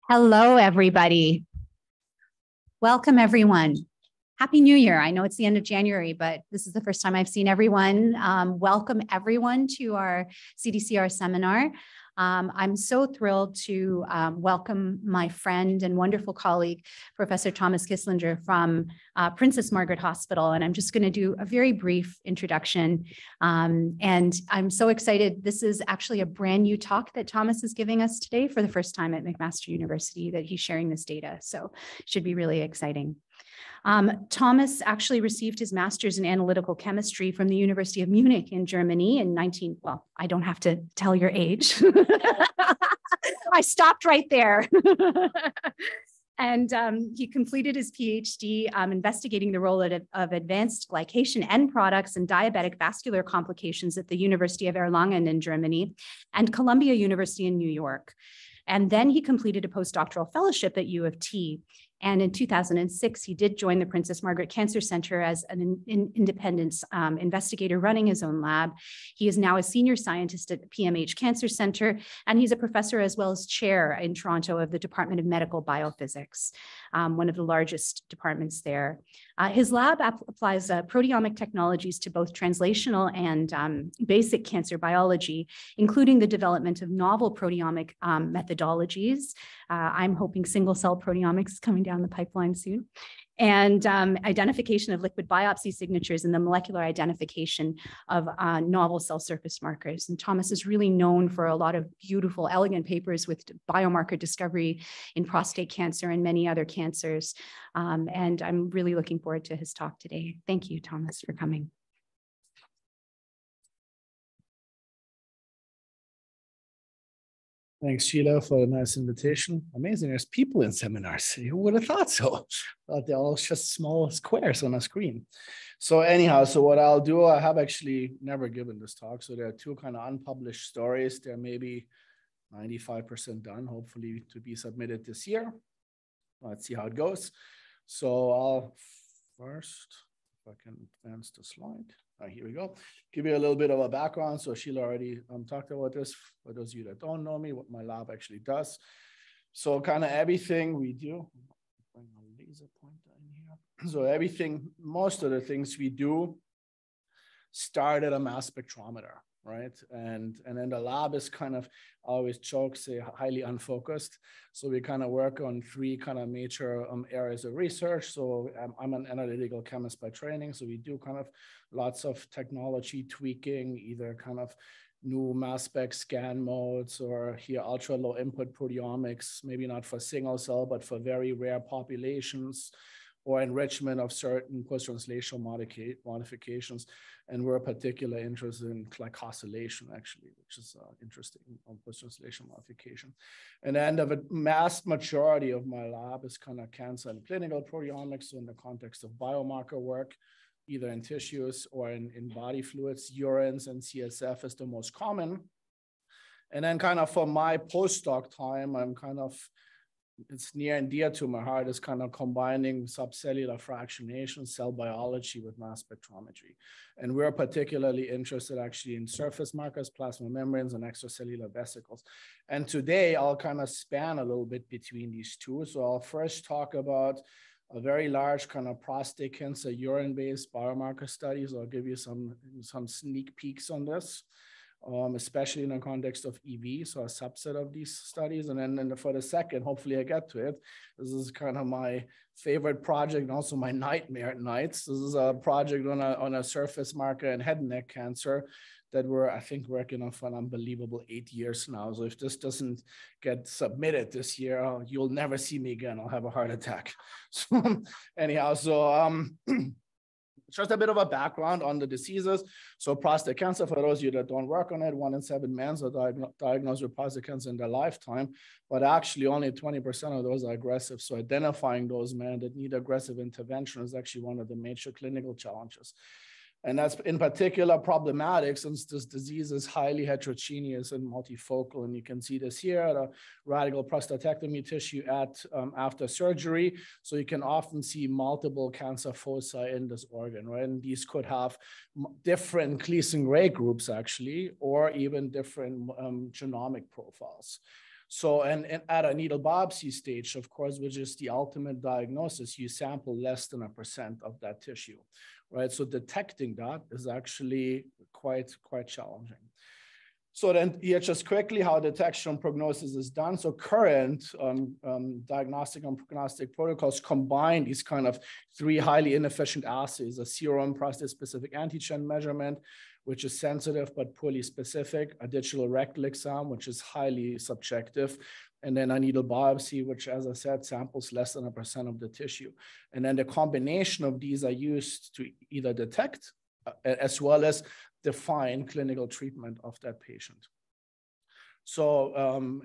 Hello, everybody. Welcome, everyone. Happy New Year. I know it's the end of January, but this is the first time I've seen everyone. Welcome, everyone, to our CDCR seminar. I'm so thrilled to welcome my friend and wonderful colleague, Professor Thomas Kislinger from Princess Margaret Hospital. And I'm just going to do a very brief introduction. And I'm so excited. This is actually a brand new talk that Thomas is giving us today for the first time at McMaster University that he's sharing this data. So it should be really exciting. Thomas actually received his master's in analytical chemistry from the University of Munich in Germany in well, I don't have to tell your age. I stopped right there. And he completed his PhD investigating the role of advanced glycation end products and diabetic vascular complications at the University of Erlangen in Germany and Columbia University in New York. And then he completed a postdoctoral fellowship at U of T. And in 2006, he did join the Princess Margaret Cancer Center as an independent investigator running his own lab. He is now a senior scientist at the PMH Cancer Center, and he's a professor as well as chair in Toronto of the Department of Medical Biophysics, one of the largest departments there. His lab applies proteomic technologies to both translational and basic cancer biology, including the development of novel proteomic methodologies. I'm hoping single-cell proteomics is coming down the pipeline soon, and identification of liquid biopsy signatures and the molecular identification of novel cell surface markers. And Thomas is really known for a lot of beautiful, elegant papers with biomarker discovery in prostate cancer and many other cancers. And I'm really looking forward to his talk today. Thank you, Thomas, for coming. Thanks, Sheila, for a nice invitation. Amazing, there's people in seminars. Who would have thought so? Thought they're all just small squares on a screen. So anyhow, so what I'll do, I have actually never given this talk. So there are two kind of unpublished stories. They're maybe 95% done, hopefully to be submitted this year. Let's see how it goes. So I'll first, if I can advance the slide. Here we go. Give you a little bit of a background. So Sheila already talked about this. For those of you that don't know me, what my lab actually does. So kind of everything we do, bring a laser pointer in here. So everything, most of the things we do start at a mass spectrometer, right? And then the lab is kind of, I always joke, say highly unfocused. So we kind of work on three kind of major areas of research. So I'm an analytical chemist by training. So we do kind of lots of technology tweaking, either kind of new mass spec scan modes or here ultra low input proteomics, maybe not for single cell, but for very rare populations, or enrichment of certain post-translational modifications. And we're particularly interested in glycosylation, actually, which is interesting on post-translational modification. And then the vast majority of my lab is kind of cancer and clinical proteomics. So in the context of biomarker work, either in tissues or in body fluids, urines and CSF is the most common. And then kind of for my postdoc time, I'm kind of, it's near and dear to my heart, is kind of combining subcellular fractionation, cell biology with mass spectrometry. And we're particularly interested actually in surface markers, plasma membranes, and extracellular vesicles. And today I'll kind of span a little bit between these two. So I'll first talk about a very large kind of prostate cancer urine-based biomarker studies. I'll give you some sneak peeks on this. Especially in the context of EV, so a subset of these studies. And then for the second, hopefully I get to it, this is kind of my favorite project and also my nightmare at nights. This is a project on a surface marker in head and neck cancer that we're, I think, working on for an unbelievable 8 years now. So if this doesn't get submitted this year, you'll never see me again. I'll have a heart attack. So anyhow, so just a bit of a background on the diseases. So prostate cancer, for those of you that don't work on it, 1 in 7 men are diagnosed with prostate cancer in their lifetime, but actually only 20% of those are aggressive. So identifying those men that need aggressive intervention is actually one of the major clinical challenges. And that's in particular problematic since this disease is highly heterogeneous and multifocal. And you can see this here, the radical prostatectomy tissue after surgery. So you can often see multiple cancer foci in this organ, right? And these could have different Kislinger groups actually, or even different genomic profiles. So, and at a needle biopsy stage, of course, which is the ultimate diagnosis, you sample less than 1% of that tissue, right? So detecting that is actually quite challenging. So then here, just quickly, how detection and prognosis is done. So current diagnostic and prognostic protocols combine these kind of three highly inefficient assays: a serum prostate-specific antigen measurement, which is sensitive but poorly specific, a digital rectal exam, which is highly subjective, and then a needle biopsy, which, as I said, samples less than 1% of the tissue. And then the combination of these are used to either detect as well as define clinical treatment of that patient. So,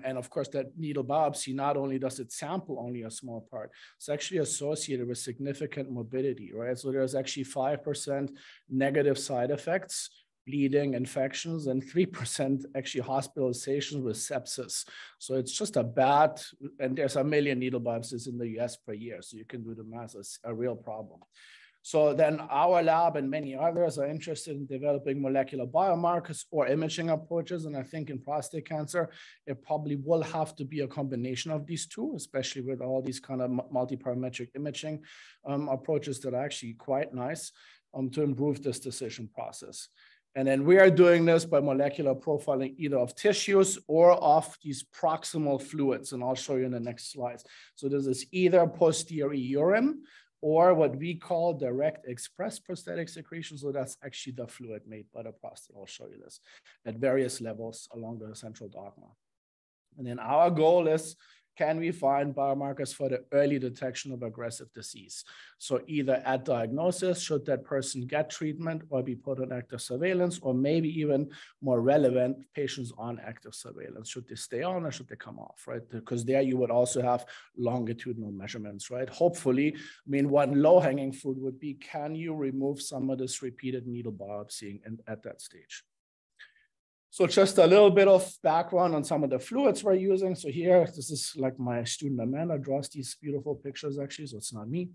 and of course, that needle biopsy, not only does it sample only a small part, it's actually associated with significant morbidity, right? So there's actually 5% negative side effects, bleeding, infections, and 3% actually hospitalizations with sepsis. So it's just a bad, and there's 1 million needle biopsies in the US per year. So you can do the math, it's a real problem. So then our lab and many others are interested in developing molecular biomarkers or imaging approaches. And I think in prostate cancer, it probably will have to be a combination of these two, especially with all these kind of multiparametric imaging approaches that are actually quite nice to improve this decision process. And then we are doing this by molecular profiling either of tissues or of these proximal fluids. And I'll show you in the next slides. So this is either posterior urine or what we call direct express prostatic secretion. So that's actually the fluid made by the prostate. I'll show you this at various levels along the central dogma. And then our goal is, can we find biomarkers for the early detection of aggressive disease? So either at diagnosis, should that person get treatment or be put on active surveillance, or maybe even more relevant, patients on active surveillance. Should they stay on or should they come off, right? Because there you would also have longitudinal measurements, right? Hopefully, I mean, one low-hanging fruit would be, can you remove some of this repeated needle biopsying at that stage? So just a little bit of background on some of the fluids we're using. So here, this is like my student Amanda draws these beautiful pictures actually, so it's not me.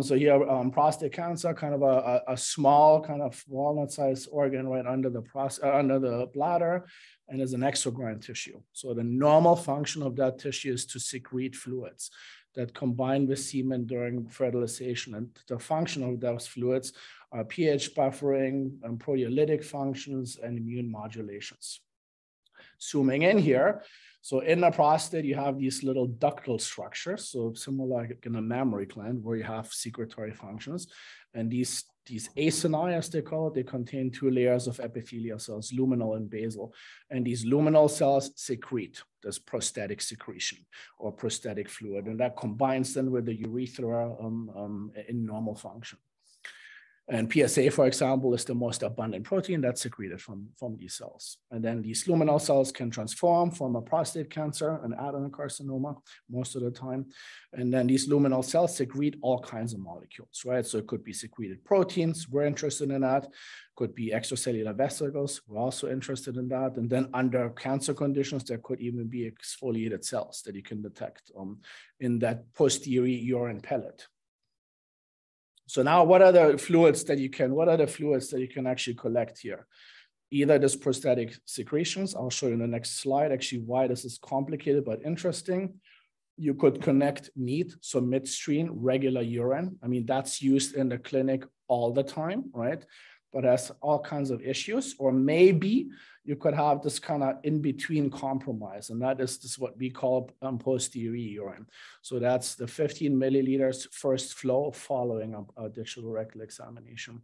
So here, prostate cancer, kind of a small kind of walnut-sized organ right under the bladder, and is an exocrine tissue. So the normal function of that tissue is to secrete fluids that combine with semen during fertilization. And the function of those fluids are pH buffering, and proteolytic functions, and immune modulations. Zooming in here, so in the prostate, you have these little ductal structures, so similar like in a mammary gland where you have secretory functions. And these acini, as they call it, they contain two layers of epithelial cells, luminal and basal. And these luminal cells secrete this prostatic secretion or prostatic fluid. And that combines then with the urethra in normal function. And PSA, for example, is the most abundant protein that's secreted from these cells. And then these luminal cells can transform from a prostate cancer, an adenocarcinoma, most of the time. And then these luminal cells secrete all kinds of molecules, right? So it could be secreted proteins, we're interested in that. Could be extracellular vesicles, we're also interested in that. And then under cancer conditions, there could even be exfoliated cells that you can detect in that posterior urine pellet. So now what are the fluids that you can actually collect here? Either this prostatic secretions, I'll show you in the next slide, actually why this is complicated but interesting. You could connect neat, so midstream, regular urine. I mean, that's used in the clinic all the time, right? But has all kinds of issues. Or maybe you could have this kind of in-between compromise, and that is this what we call posterior urine. So that's the 15 milliliters first flow following a digital rectal examination.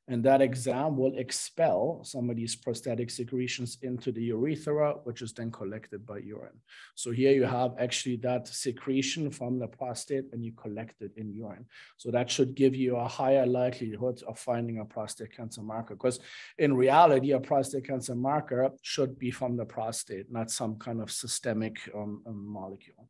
And that exam will expel some of these prostatic secretions into the urethra, which is then collected by urine. So here you have actually that secretion from the prostate and you collect it in urine. So that should give you a higher likelihood of finding a prostate cancer marker, because in reality, a prostate cancer marker should be from the prostate, not some kind of systemic molecule.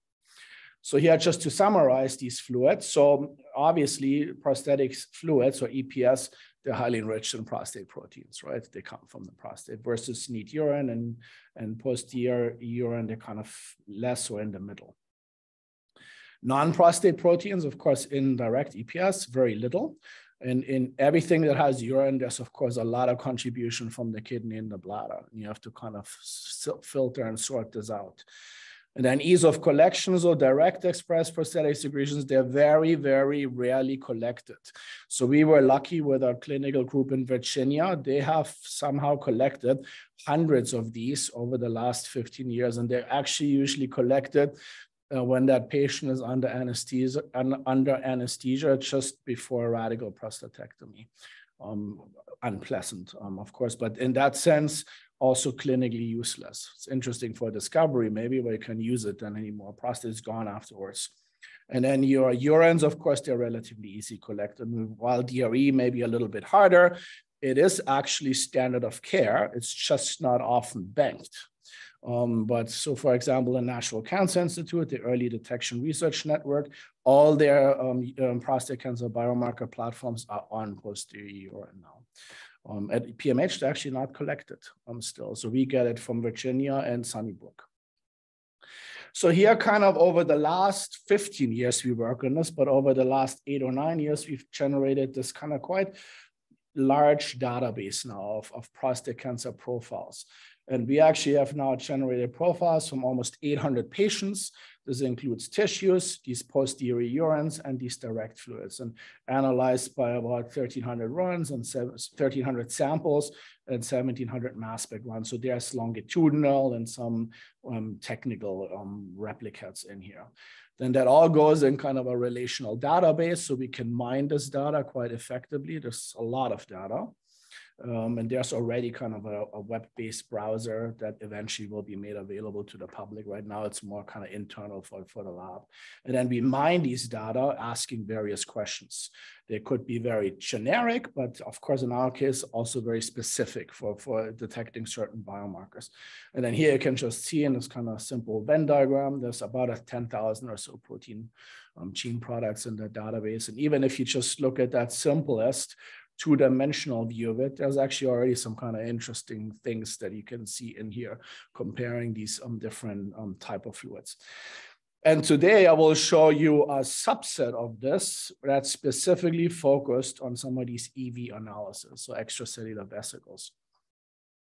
So here, just to summarize these fluids. So obviously, prostatic fluids or EPS, they're highly enriched in prostate proteins, right? They come from the prostate versus neat urine and posterior urine, they're kind of less or in the middle. Non-prostate proteins, of course, in direct EPS, very little. And in everything that has urine, there's, of course, a lot of contribution from the kidney and the bladder. And you have to kind of filter and sort this out. And then ease of collection, so direct express prostatic secretions, they're very, very rarely collected. So we were lucky with our clinical group in Virginia. They have somehow collected hundreds of these over the last 15 years, and they're actually usually collected when that patient is under anesthesia just before radical prostatectomy. Unpleasant, of course, but in that sense, also clinically useless. It's interesting for discovery, maybe, where you can use it then anymore. Prostate is gone afterwards. And then your urines, of course, they're relatively easy collected. While DRE may be a little bit harder, it is actually standard of care. It's just not often banked. But so, for example, the National Cancer Institute, the Early Detection Research Network, all their prostate cancer biomarker platforms are on posterior urine now. At PMH, they're actually not collected still. So we get it from Virginia and Sunnybrook. So here, kind of over the last 15 years, we work on this, but over the last 8 or 9 years, we've generated this kind of quite large database now of prostate cancer profiles. And we actually have now generated profiles from almost 800 patients. This includes tissues, these posterior urines, and these direct fluids, and analyzed by about 1,300 runs and 1,300 samples and 1,700 mass spec runs. So there's longitudinal and some technical replicates in here. Then that all goes in kind of a relational database, so we can mine this data quite effectively. There's a lot of data. And there's already kind of a web-based browser that eventually will be made available to the public. Right now, it's more kind of internal for the lab. And then we mine these data asking various questions. They could be very generic, but of course, in our case, also very specific for detecting certain biomarkers. And then here you can just see in this kind of simple Venn diagram, there's about 10,000 or so protein gene products in the database. And even if you just look at that simplest two-dimensional view of it, there's actually already some kind of interesting things that you can see in here, comparing these different type of fluids. And today I will show you a subset of this that's specifically focused on some of these EV analysis, so extracellular vesicles.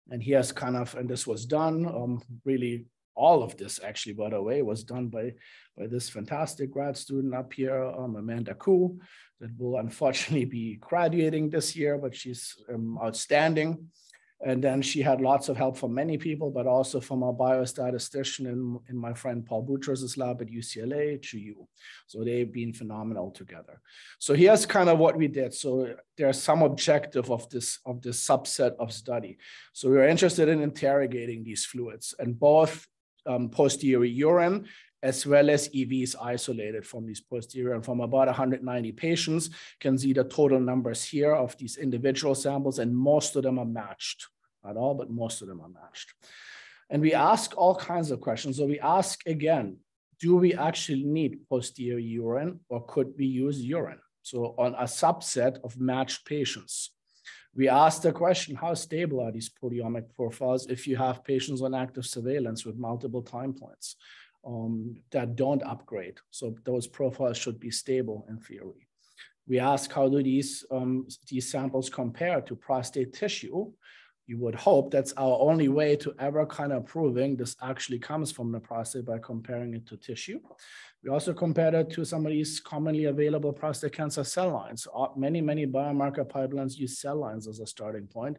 And here's kind of, and this was done, really all of this actually, by the way, was done by this fantastic grad student up here, Amanda Koo, that will unfortunately be graduating this year, but she's outstanding. And then she had lots of help from many people, but also from our biostatistician in my friend Paul Boutros' lab at UCLA, Chuyu. So they've been phenomenal together. So here's kind of what we did. So there's some objective of this subset of study. So we were interested in interrogating these fluids, and both posterior urine as well as EVs isolated from these posterior, and from about 190 patients. You can see the total numbers here of these individual samples, and most of them are matched. Not all, but most of them are matched. And we ask all kinds of questions. So we ask again, do we actually need posterior urine, or could we use urine? So on a subset of matched patients. We asked the question, how stable are these proteomic profiles if you have patients on active surveillance with multiple time points that don't upgrade? So those profiles should be stable in theory. We ask, how do these samples compare to prostate tissue? You would hope that's our only way to ever kind of proving this actually comes from the prostate, by comparing it to tissue. We also compared it to some of these commonly available prostate cancer cell lines. Many biomarker pipelines use cell lines as a starting point.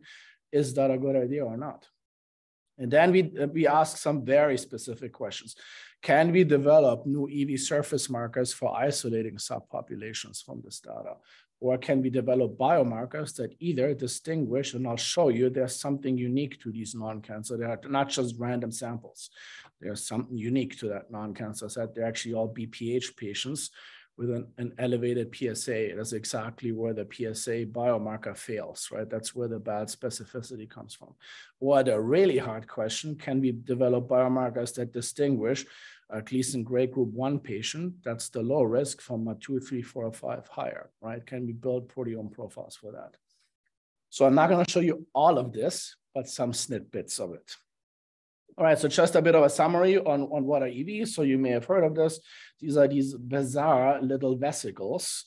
Is that a good idea or not? And then we ask some very specific questions. Can we develop new EV surface markers for isolating subpopulations from this data? Or can we develop biomarkers that either distinguish, and I'll show you there's something unique to these non-cancer. They are not just random samples. There's something unique to that non-cancer set. They're actually all BPH patients with an elevated PSA. That's exactly where the PSA biomarker fails, right? That's where the bad specificity comes from. Or the really hard question, can we develop biomarkers that distinguish, at least in grade group 1 patient, that's the low risk, from a 2, 3, 4, or 5 higher, right? Can we build proteome profiles for that? So I'm not going to show you all of this, but some snippets of it. All right, so just a bit of a summary on what are EVs. So you may have heard of this. These are these bizarre little vesicles.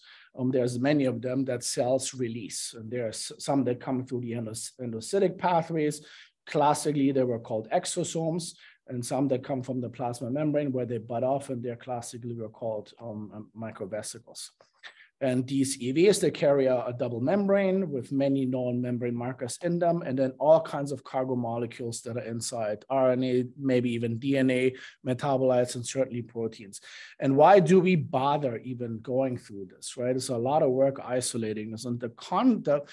There's many of them that cells release, and there's some that come through the endocytic pathways. Classically, they were called exosomes. and some that come from the plasma membrane where they bud off, and they're classically were called microvesicles. And these EVs, they carry a double membrane with many known membrane markers in them, and then all kinds of cargo molecules that are inside, RNA, maybe even DNA, metabolites, and certainly proteins. And why do we bother even going through this, right? It's a lot of work isolating this. And the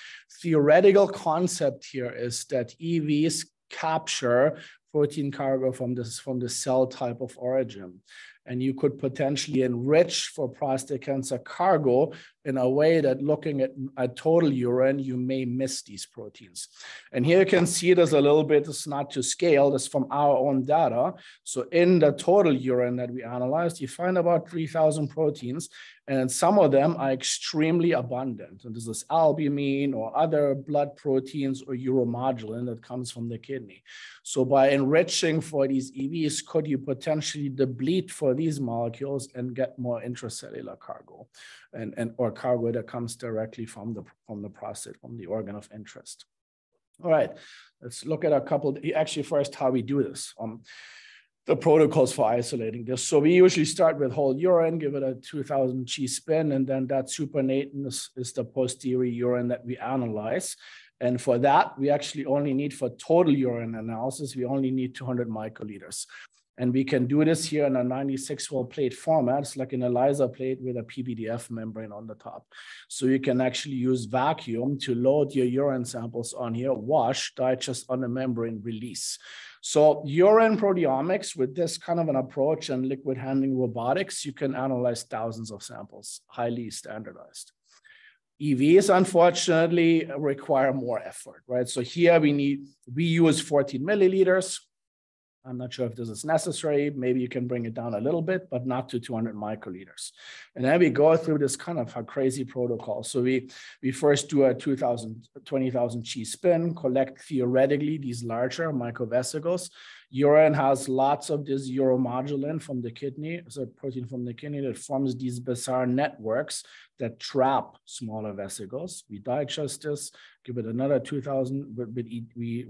theoretical concept here is that EVs capture protein cargo from the cell type of origin. And you could potentially enrich for prostate cancer cargo in a way that looking at total urine, you may miss these proteins. And here you can see there's a little bit, it's not to scale, that's from our own data. So in the total urine that we analyzed, you find about 3,000 proteins, and some of them are extremely abundant. And this is albumin or other blood proteins or uromodulin that comes from the kidney. So by enriching for these EVs, could you potentially deplete for these molecules and get more intracellular cargo or cargo that comes directly from the prostate, from the organ of interest. All right, let's look at a couple, actually first how we do this. The protocols for isolating this. So we usually start with whole urine, give it a 2000 G spin, and then that supernatant is the posterior urine that we analyze. And for that, we actually only need, for total urine analysis, we only need 200 microliters. And we can do this here in a 96-well plate format. It's like an ELISA plate with a PVDF membrane on the top. So you can actually use vacuum to load your urine samples on here, wash, digest on the membrane, release. So urine proteomics with this kind of an approach and liquid handling robotics, you can analyze thousands of samples, highly standardized. EVs, unfortunately, require more effort, right? So here we use 14 milliliters. I'm not sure if this is necessary. Maybe you can bring it down a little bit, but not to 200 microliters. And then we go through this kind of a crazy protocol. So we first do a 20,000 G spin, collect theoretically these larger microvesicles. Urine has lots of this uromodulin from the kidney, so a protein from the kidney that forms these bizarre networks that trap smaller vesicles. We digest this, give it another 2000, we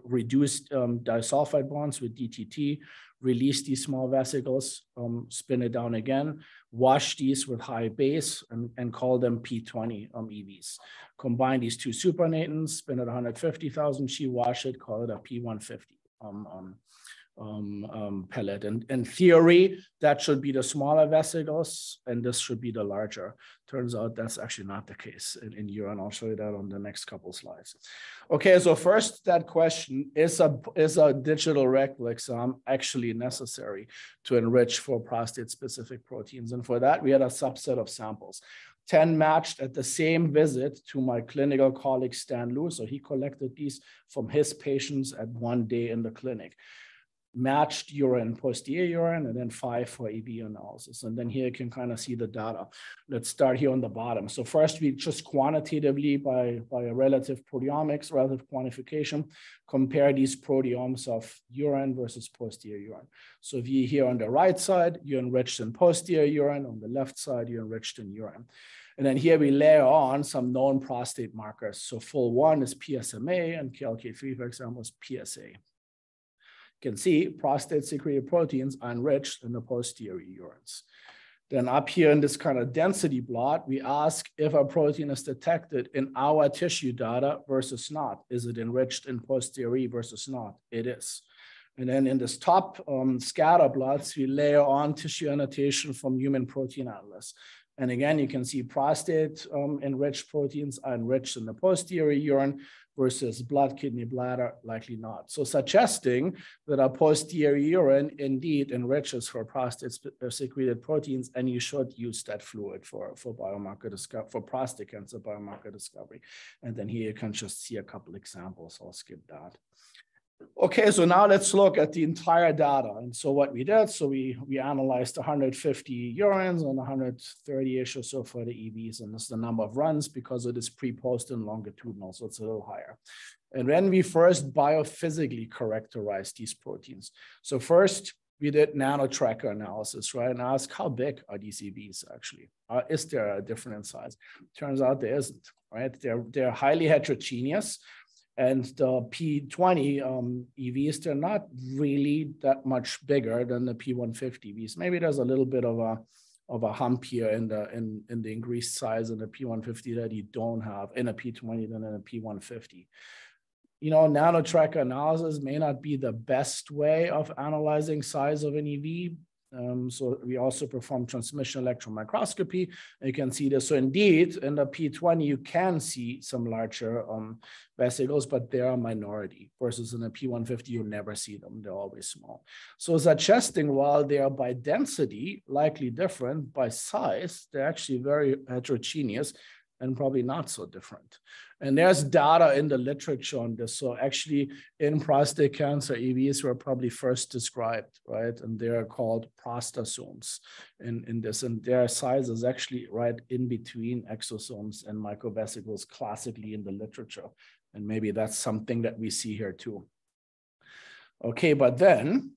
reduce disulfide bonds with DTT, release these small vesicles, spin it down again, wash these with high base and call them P20 EVs. Combine these two supernatants, spin it 150,000 G, wash it, call it a P150. Pellet. And in theory, that should be the smaller vesicles, and this should be the larger. Turns out that's actually not the case in urine. I'll show you that on the next couple slides. Okay, so first, that question, is a digital rectal exam actually necessary to enrich for prostate-specific proteins? And for that, we had a subset of samples. 10 matched at the same visit to my clinical colleague, Stan Liu. So he collected these from his patients at one day in the clinic. Matched urine, posterior urine, and then 5 for EV analysis. And then here you can kind of see the data. Let's start here on the bottom. So first, we just quantitatively, by a relative proteomics, relative quantification, compare these proteomes of urine versus posterior urine. So if you here on the right side, you're enriched in posterior urine. On the left side, you're enriched in urine. And then here we layer on some known prostate markers. So full one is PSMA, and KLK3, for example, is PSA. You can see prostate-secreted proteins are enriched in the posterior urines. Then up here in this kind of density plot, we ask if a protein is detected in our tissue data versus not. Is it enriched in posterior versus not? It is. And then in this top scatter plots, we layer on tissue annotation from Human Protein Atlas. And again, you can see prostate enriched proteins are enriched in the posterior urine versus blood, kidney, bladder, likely not. So suggesting that a posterior urine indeed enriches for prostate secreted proteins, and you should use that fluid for biomarker discovery, for prostate cancer biomarker discovery. And then here you can just see a couple examples. I'll skip that. Okay, so now let's look at the entire data. And so what we did, so we analyzed 150 urines and 130-ish or so for the EVs. And this is the number of runs because it is pre-post and longitudinal, so it's a little higher. And then we first biophysically characterized these proteins. So first, we did nanotracker analysis, right? And asked how big are these EVs actually? Is there a difference in size? Turns out there isn't, right? They're highly heterogeneous. And the P20 EVs, they're not really that much bigger than the P150 EVs. Maybe there's a little bit of a hump here in the increased size in the P150 that you don't have in a P20 than in a P150. You know, nanotracker analysis may not be the best way of analyzing size of an EV. So we also perform transmission electron microscopy. You can see this. So indeed, in the P20, you can see some larger vesicles, but they are a minority. Versus in the P150, you never see them. They're always small. So suggesting while they are by density likely different, by size, they're actually very heterogeneous and probably not so different. And there's data in the literature on this. So actually in prostate cancer, EVs were probably first described, right? And they are called prostasomes in this. And their size is actually right in between exosomes and microvesicles classically in the literature. And maybe that's something that we see here too. Okay, but then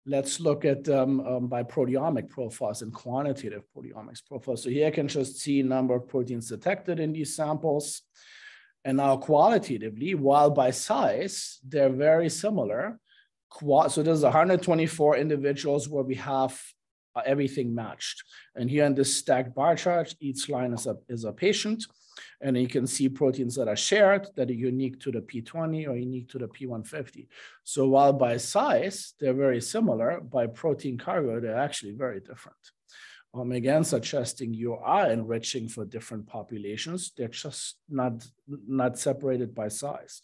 let's look at by proteomic profiles and quantitative proteomics profiles. So here I can just see number of proteins detected in these samples. And now qualitatively, while by size, they're very similar. So there's 124 individuals where we have everything matched. And here in this stacked bar chart, each line is a patient. And you can see proteins that are shared, that are unique to the P20 or unique to the P150. So while by size, they're very similar, by protein cargo, they're actually very different. Again, suggesting you are enriching for different populations. They're just not separated by size.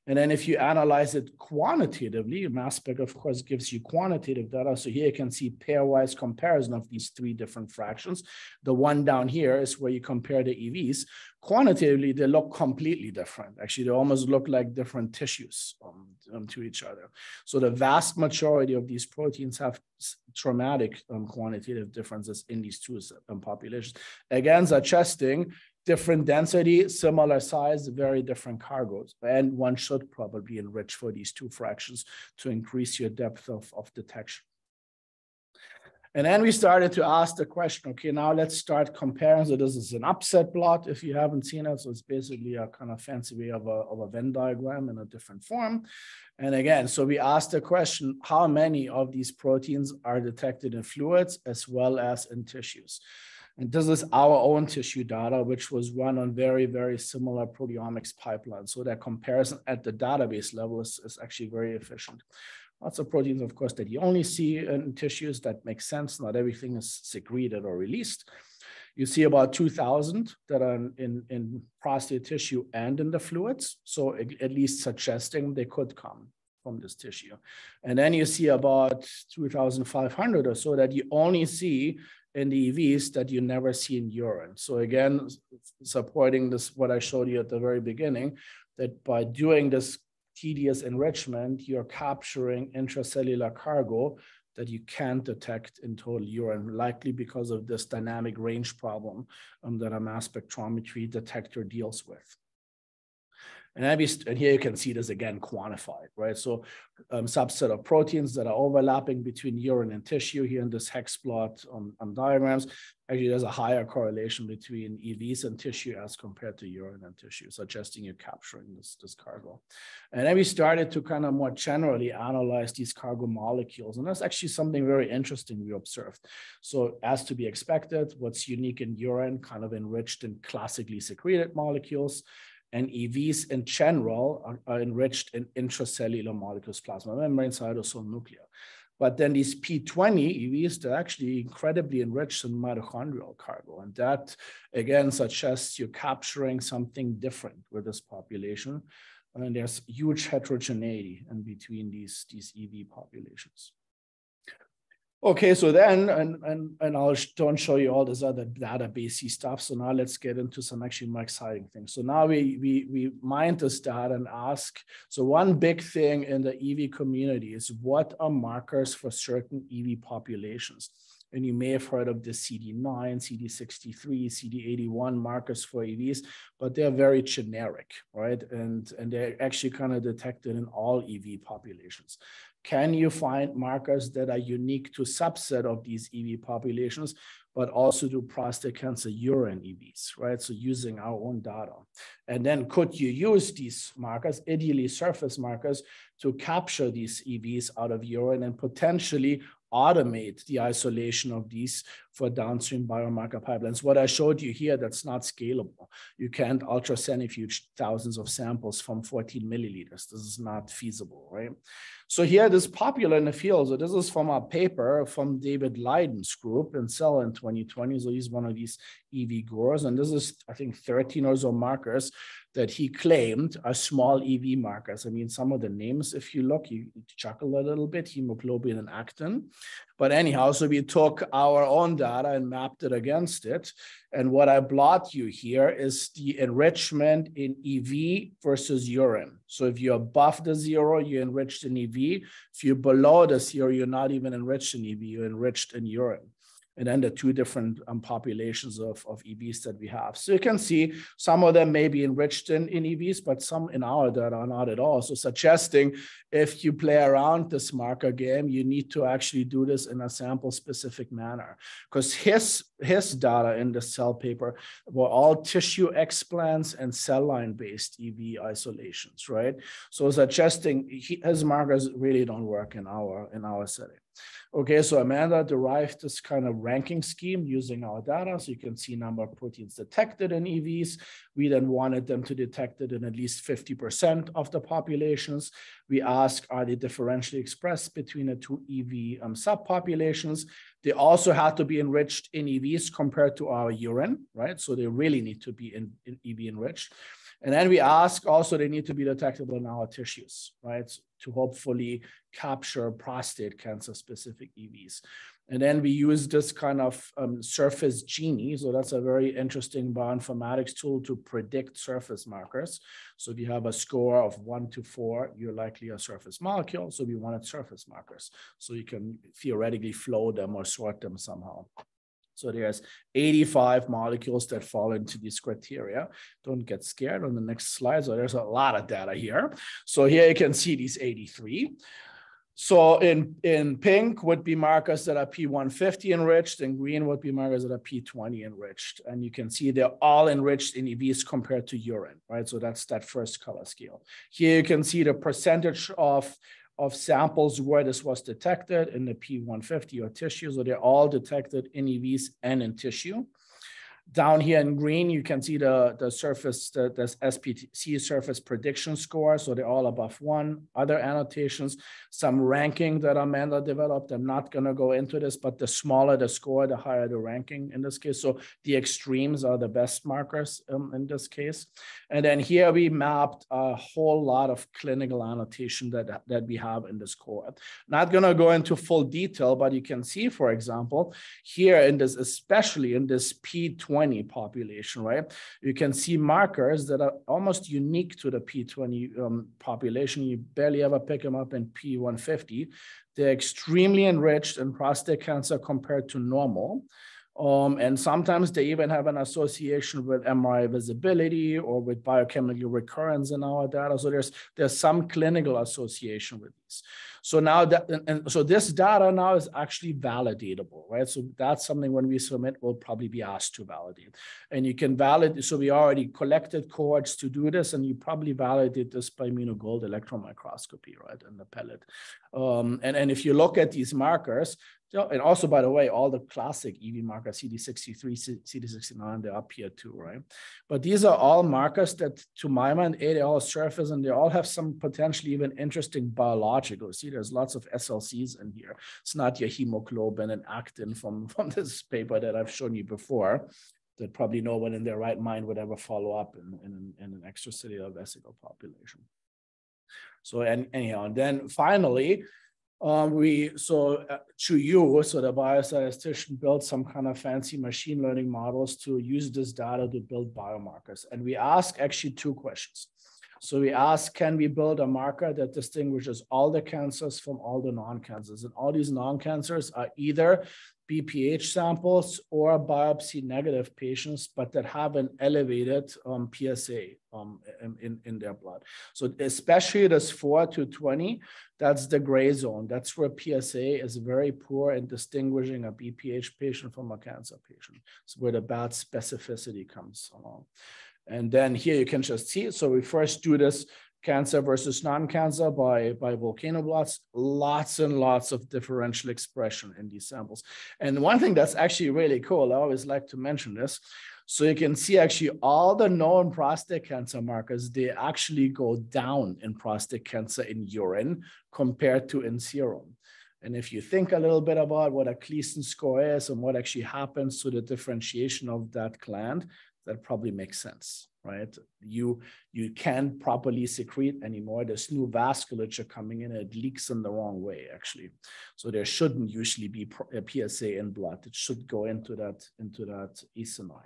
And then if you analyze it quantitatively, mass spec, of course, gives you quantitative data. So here you can see pairwise comparison of these three different fractions. The one down here is where you compare the EVs. Quantitatively, they look completely different. Actually, they almost look like different tissues to each other. So the vast majority of these proteins have dramatic quantitative differences in these two populations. Again, suggesting different density, similar size, very different cargoes. And one should probably enrich for these two fractions to increase your depth of detection. And then we started to ask the question, okay, now let's start comparing. So this is an upset plot, if you haven't seen it. So it's basically a kind of fancy way of a Venn diagram in a different form. And again, so we asked the question, how many of these proteins are detected in fluids as well as in tissues? And this is our own tissue data, which was run on very, very similar proteomics pipelines. So that comparison at the database level is actually very efficient. Lots of proteins, of course, that you only see in tissues. That makes sense. Not everything is secreted or released. You see about 2,000 that are in prostate tissue and in the fluids. So at least suggesting they could come from this tissue. And then you see about 2,500 or so that you only see in the EVs that you never see in urine. So again, supporting this, what I showed you at the very beginning, that by doing this tedious enrichment, you're capturing intracellular cargo that you can't detect in total urine, likely because of this dynamic range problem that a mass spectrometry detector deals with. And here you can see this again quantified, right? So subset of proteins that are overlapping between urine and tissue here in this hex plot on diagrams. Actually, there's a higher correlation between EVs and tissue as compared to urine and tissue, suggesting you're capturing this cargo. And then we started to kind of more generally analyze these cargo molecules. And that's actually something very interesting we observed. So as to be expected, what's unique in urine kind of enriched in classically secreted molecules. And EVs in general are enriched in intracellular molecules, plasma membrane, cytosol, nuclear. But then these P20 EVs, they're actually incredibly enriched in mitochondrial cargo. And that, again, suggests you're capturing something different with this population. And there's huge heterogeneity in between these EV populations. Okay, so then, and I'll don't show you all this other database stuff. So now let's get into some actually more exciting things. So now we mined this data and ask, so one big thing in the EV community is what are markers for certain EV populations? And you may have heard of the CD9, CD63, CD81 markers for EVs, but they're very generic, right? And they're actually kind of detected in all EV populations. can you find markers that are unique to subset of these EV populations, but also do prostate cancer urine EVs, right? So using our own data. And then could you use these markers, ideally surface markers, to capture these EVs out of urine and potentially automate the isolation of these for downstream biomarker pipelines. What I showed you here, that's not scalable. You can't ultracentrifuge thousands of samples from 14 milliliters. This is not feasible, right? So here, this is popular in the field. So this is from a paper from David Leiden's group in Cell in 2020. So he's one of these EV gurus. And this is, I think, 13 or so markers that he claimed are small EV markers. I mean, some of the names, if you look, you chuckle a little bit, hemoglobin and actin. But anyhow, so we took our own data and mapped it against it. And what I plot you here is the enrichment in EV versus urine. So if you're above the zero, you're enriched in EV. If you're below the zero, you're not even enriched in EV, you're enriched in urine. And then the two different populations of EVs that we have. So you can see some of them may be enriched in EVs, but some in our data are not at all. So suggesting if you play around this marker game, you need to actually do this in a sample specific manner. Because his data in the Cell paper were all tissue explants and cell line based EV isolations, right? So suggesting his markers really don't work in our setting. Okay, so Amanda derived this kind of ranking scheme using our data. So you can see number of proteins detected in EVs. We then wanted them to detect it in at least 50% of the populations. We asked, are they differentially expressed between the two EV subpopulations? They also had to be enriched in EVs compared to our urine, right? So they really need to be in EV enriched. And then we ask also they need to be detectable in our tissues, right? To hopefully capture prostate cancer specific EVs. And then we use this kind of surface genie. So that's a very interesting bioinformatics tool to predict surface markers. So if you have a score of 1 to 4, you're likely a surface molecule. So we wanted surface markers. So you can theoretically flow them or sort them somehow. So there's 85 molecules that fall into these criteria. Don't get scared on the next slide. So there's a lot of data here. So here you can see these 83. So in pink would be markers that are P150 enriched, and green would be markers that are P20 enriched. And you can see they're all enriched in EVs compared to urine, right? So that's that first color scale. Here you can see the percentage of samples where this was detected in the P150 or tissue. So they're all detected in EVs and in tissue. Down here in green, you can see the surface, the SPC surface prediction score. So they're all above 1. Other annotations, some ranking that Amanda developed. I'm not going to go into this, but the smaller the score, the higher the ranking in this case. So the extremes are the best markers in this case. And then here we mapped a whole lot of clinical annotation that we have in this cohort. Not going to go into full detail, but you can see, for example, here in this, especially in this P20 population, right? You can see markers that are almost unique to the P20 population. You barely ever pick them up in P150. They're extremely enriched in prostate cancer compared to normal. And sometimes they even have an association with MRI visibility or with biochemical recurrence in our data. So there's some clinical association with these. So now so this data now is actually validatable, right? So that's something when we submit, we'll probably be asked to validate. And you can validate, so we already collected cohorts to do this, and you probably validate this by immunogold electron microscopy, right, in the pellet. And if you look at these markers, and also, by the way, all the classic EV markers, CD63, CD69, they're up here too, right? But these are all markers that, to my mind, they all surface and they all have some potentially even interesting biological. See, there's lots of SLCs in here. It's not your hemoglobin and actin from this paper that I've shown you before, that probably no one in their right mind would ever follow up in an extracellular vesicle population. So anyhow, and then finally, Chuyu, so the biostatistician, built some kind of fancy machine learning models to use this data to build biomarkers. And we ask actually two questions. So we asked, can we build a marker that distinguishes all the cancers from all the non-cancers? And all these non-cancers are either BPH samples or biopsy negative patients, but that have an elevated PSA in their blood. So especially this 4 to 20, that's the gray zone. That's where PSA is very poor in distinguishing a BPH patient from a cancer patient. It's where the bad specificity comes along. And then here you can just see, so we first do this cancer versus non-cancer by volcano blots, lots and lots of differential expression in these samples. And one thing that's actually really cool, I always like to mention this, so you can see actually all the known prostate cancer markers, they actually go down in prostate cancer in urine compared to in serum. And if you think a little bit about what a Gleason score is and what actually happens to the differentiation of that gland, that probably makes sense, right? You can't properly secrete anymore. There's new vasculature coming in, it leaks in the wrong way, actually. So there shouldn't usually be a PSA in blood. It should go into that ecini.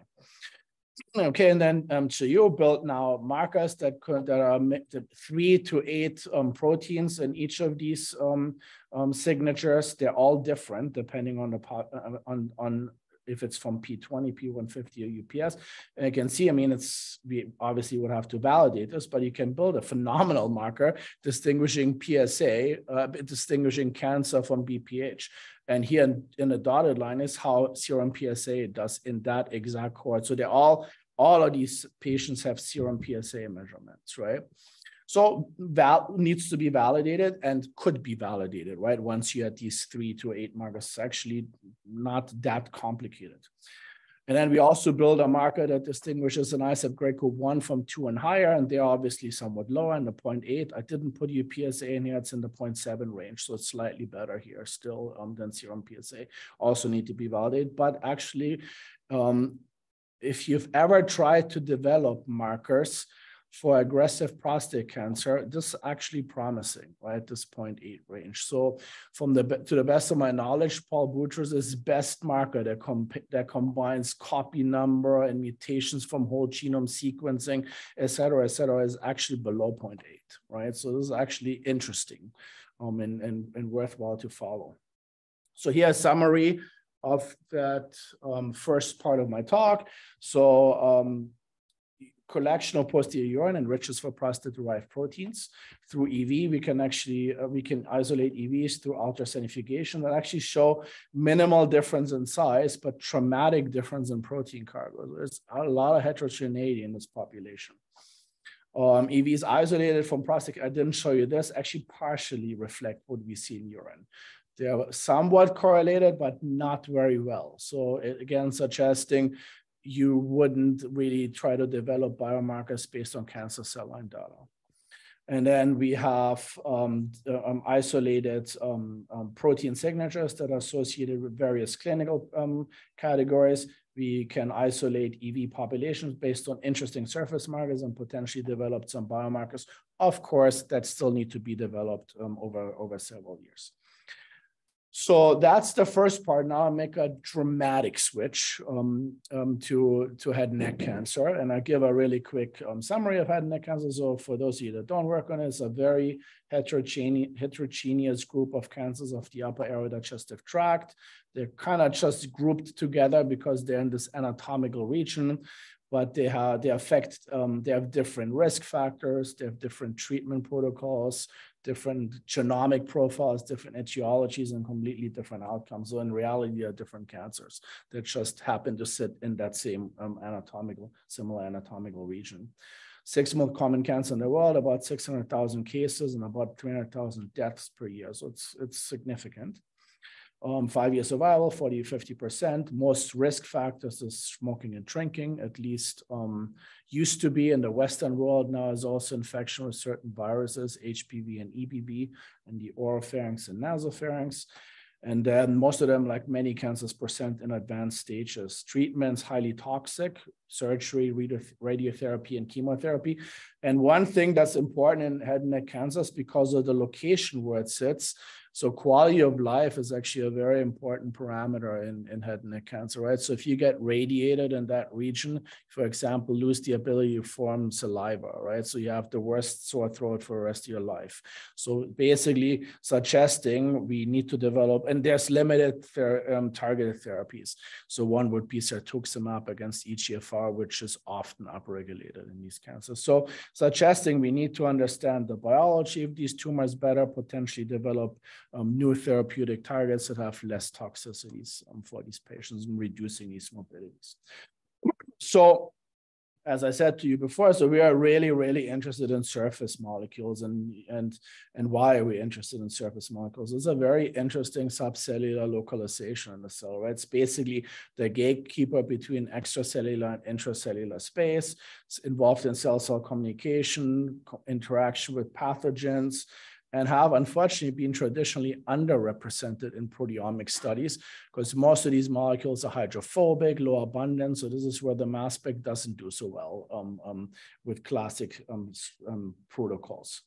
Okay, and then so you built now markers that are 3 to 8 proteins in each of these signatures. They're all different depending on the if it's from P20, P150, or UPS. And you can see, I mean, we obviously would have to validate this, but you can build a phenomenal marker distinguishing PSA, distinguishing cancer from BPH. And here in the dotted line is how serum PSA does in that exact cohort. So they're all of these patients have serum PSA measurements, right? So needs to be validated and could be validated, right? Once you had these 3 to 8 markers, it's actually not that complicated. And then we also build a marker that distinguishes an ISAP grade group 1 from 2 and higher, and they're obviously somewhat lower in the 0.8. I didn't put your PSA in here, it's in the 0.7 range, so it's slightly better here still than serum PSA. Also need to be validated, but actually, if you've ever tried to develop markers for aggressive prostate cancer, this is actually promising, right? This 0.8 range. So to the best of my knowledge, Paul Boutros' best marker that combines copy number and mutations from whole genome sequencing, et cetera, is actually below 0.8, right? So this is actually interesting and worthwhile to follow. So here's a summary of that first part of my talk. So collection of posterior urine enriches for prostate-derived proteins. Through EV, we can isolate EVs through ultracentrifugation that actually show minimal difference in size, but traumatic difference in protein cargo. There's a lot of heterogeneity in this population. EVs isolated from prostate, I didn't show you this, actually partially reflect what we see in urine. They are somewhat correlated, but not very well. So again, suggesting you wouldn't really try to develop biomarkers based on cancer cell line data. And then we have isolated protein signatures that are associated with various clinical categories. We can isolate EV populations based on interesting surface markers and potentially develop some biomarkers, of course, that still need to be developed over several years. So that's the first part. Now I'll make a dramatic switch to head and neck cancer. And I'll give a really quick summary of head and neck cancer. So for those of you that don't work on it, it's a very heterogeneous group of cancers of the upper aerodigestive tract. They're kind of just grouped together because they're in this anatomical region, but they have different risk factors, they have different treatment protocols, different genomic profiles, different etiologies, and completely different outcomes. So in reality, they are different cancers that just happen to sit in that same similar anatomical region. 6th most common cancer in the world, about 600,000 cases and about 300,000 deaths per year. So it's significant. 5-year survival, 40 to 50%. Most risk factors is smoking and drinking, at least used to be in the Western world. Now is also infection with certain viruses, HPV and EBV, and the oropharynx and nasopharynx. And then most of them, like many cancers, present in advanced stages. Treatments, highly toxic, surgery, radiotherapy, and chemotherapy. And one thing that's important in head and neck cancers, because of the location where it sits, So quality of life is actually a very important parameter in head and neck cancer, right? So if you get radiated in that region, for example, lose the ability to form saliva, right? So you have the worst sore throat for the rest of your life. So basically suggesting we need to develop, and there's limited targeted therapies. So one would be cetuximab against EGFR, which is often upregulated in these cancers. So suggesting we need to understand the biology of these tumors better, potentially develop new therapeutic targets that have less toxicities for these patients and reducing these morbidities. So as I said to you before, so we are really, really interested in surface molecules. And why are we interested in surface molecules? It's a very interesting subcellular localization in the cell, right? It's basically the gatekeeper between extracellular and intracellular space. It's involved in cell-cell communication, interaction with pathogens, and have unfortunately been traditionally underrepresented in proteomic studies because most of these molecules are hydrophobic, low abundance. So this is where the mass spec doesn't do so well with classic protocols.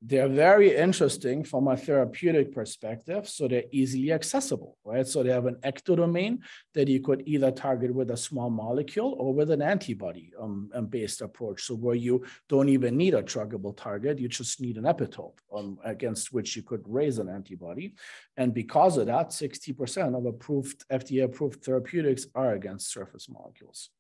They're very interesting from a therapeutic perspective, so they're easily accessible, right? So they have an ectodomain that you could either target with a small molecule or with an antibody-based approach, so where you don't even need a druggable target, you just need an epitope against which you could raise an antibody. And because of that, 60% of approved, FDA-approved therapeutics are against surface molecules.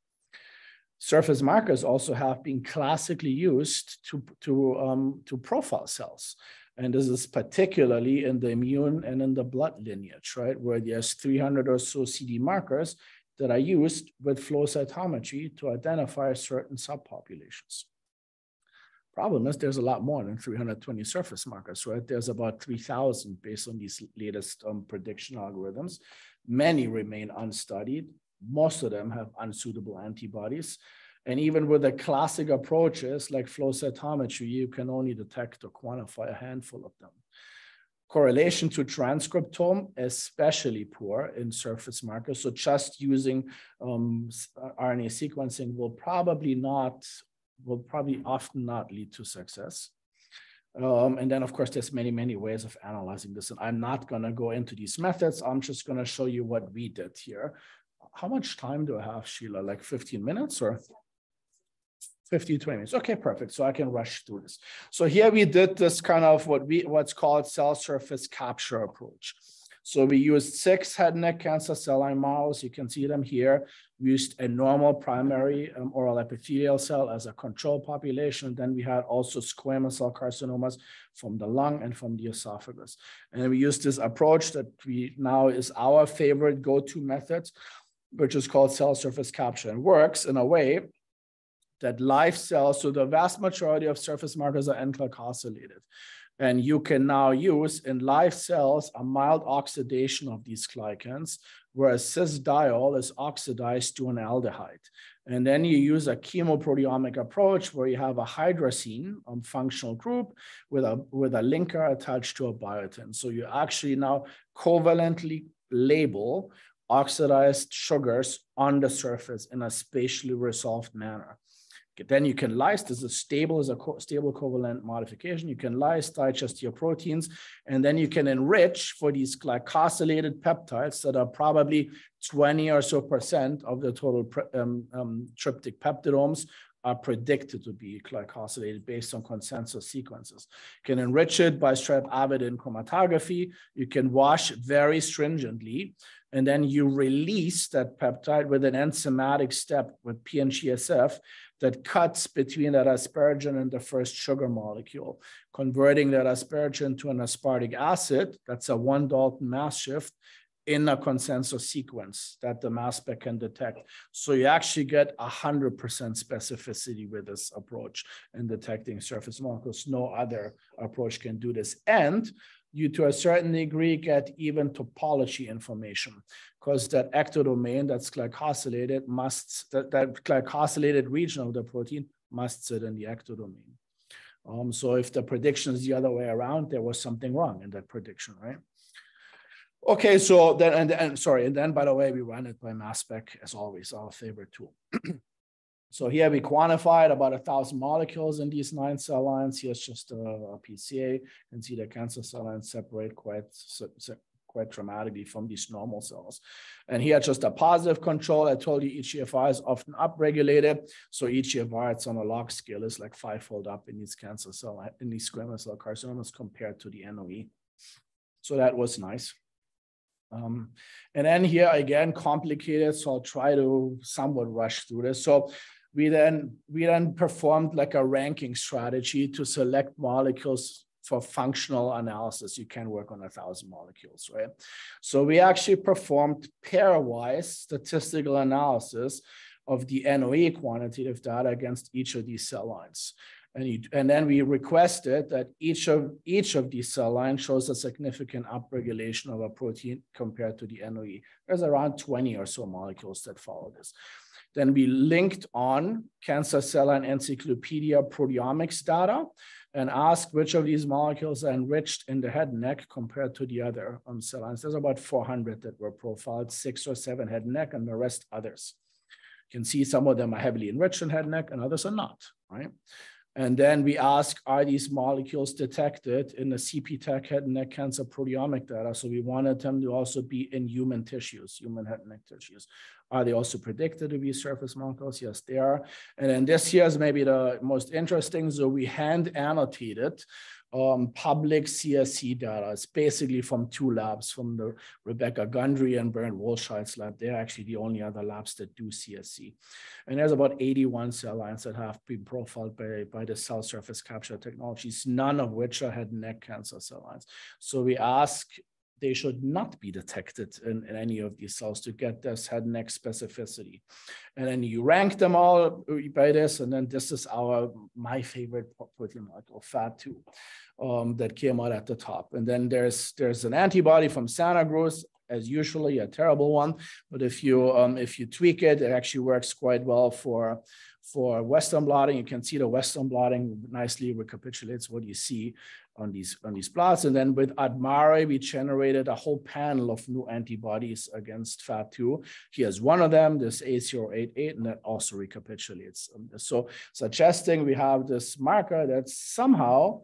Surface markers also have been classically used to profile cells. And this is particularly in the immune and in the blood lineage, right? Where there's 300 or so CD markers that are used with flow cytometry to identify certain subpopulations. Problem is there's a lot more than 320 surface markers, right? There's about 3,000 based on these latest prediction algorithms. Many remain unstudied. Most of them have unsuitable antibodies. And even with the classic approaches like flow cytometry, you can only detect or quantify a handful of them. Correlation to transcriptome, especially poor in surface markers. So just using RNA sequencing will probably often not lead to success. And then, of course, there's many, many ways of analyzing this. And I'm not going to go into these methods. I'm just going to show you what we did here. How much time do I have, Sheila? Like 15 minutes or 15, 20 minutes? Okay, perfect. So I can rush through this. So here we did this kind of what's called cell surface capture approach. So we used 6 head and neck cancer cell line models. You can see them here. We used a normal primary oral epithelial cell as a control population. Then we had also squamous cell carcinomas from the lung and from the esophagus. And we used this approach that now is our favorite go-to method, which is called cell surface capture, and works in a way that live cells, so the vast majority of surface markers are N-glycosylated. And you can now use in live cells a mild oxidation of these glycans, whereas cis-diol is oxidized to an aldehyde. And then you use a chemoproteomic approach where you have a hydrazine functional group with a linker attached to a biotin. So you actually now covalently label oxidized sugars on the surface in a spatially resolved manner. Then you can lyse, this is stable as a stable covalent modification. You can lyse, digest your proteins, and then you can enrich for these glycosylated peptides that are probably 20 or so % of the total tryptic peptidomes are predicted to be glycosylated based on consensus sequences. You can enrich it by strep-avidin chromatography. You can wash very stringently, and then you release that peptide with an enzymatic step with PNGSF that cuts between that asparagine and the first sugar molecule, converting that asparagine to an aspartic acid. That's a 1 Dalton mass shift in a consensus sequence that the mass spec can detect. So you actually get 100% specificity with this approach in detecting surface molecules. No other approach can do this. And you, to a certain degree, get even topology information, because that ectodomain that's glycosylated that glycosylated region of the protein must sit in the ectodomain. So if the prediction is the other way around, there was something wrong in that prediction, right? Okay, so then, and then, by the way, we run it by mass spec as always, our favorite tool. So here we quantified about 1,000 molecules in these 9 cell lines. Here's just a PCA. You can see the cancer cell lines separate quite dramatically from these normal cells. And here just a positive control. I told you each EGFR is often upregulated. So each EGFR, it's on a log scale, is like 5-fold up in these cancer cell, in these squamous cell carcinomas compared to the NOE. So that was nice. And then here again, complicated. So I'll try to somewhat rush through this. So we then performed like a ranking strategy to select molecules for functional analysis. You can work on 1,000 molecules, right? So we actually performed pairwise statistical analysis of the NOE quantitative data against each of these cell lines. And then we requested that each of these cell lines shows a significant upregulation of a protein compared to the NOE. There's around 20 or so molecules that follow this. Then we linked on Cancer Cell Line Encyclopedia proteomics data and asked which of these molecules are enriched in the head and neck compared to the other cell lines. There's about 400 that were profiled, 6 or 7 head and neck, and the rest others. You can see some of them are heavily enriched in head and neck and others are not, right? And then we ask, are these molecules detected in the CPTEC head and neck cancer proteomic data? So we wanted them to also be in human tissues, human head and neck tissues. Are they also predicted to be surface molecules? Yes, they are. And then this here is maybe the most interesting. So we hand annotated public CSC data. It's basically from 2 labs, from the Rebecca Gundry and Bernd Wolscheid's lab. They're actually the only other labs that do CSC. And there's about 81 cell lines that have been profiled by the cell surface capture technologies, none of which are head and neck cancer cell lines. So we ask, they should not be detected in any of these cells to get this head and neck specificity. And then you rank them all by this, and then this is my favorite protein molecule, FAT2, that came out at the top. And then there's an antibody from Santa Cruz, as usually a terrible one, but if you tweak it, it actually works quite well for Western blotting. You can see the Western blotting nicely recapitulates what you see on these plots. And then with ADMARE, we generated a whole panel of new antibodies against FAT2. Here's one of them, this A088, and that also recapitulates. So suggesting we have this marker that somehow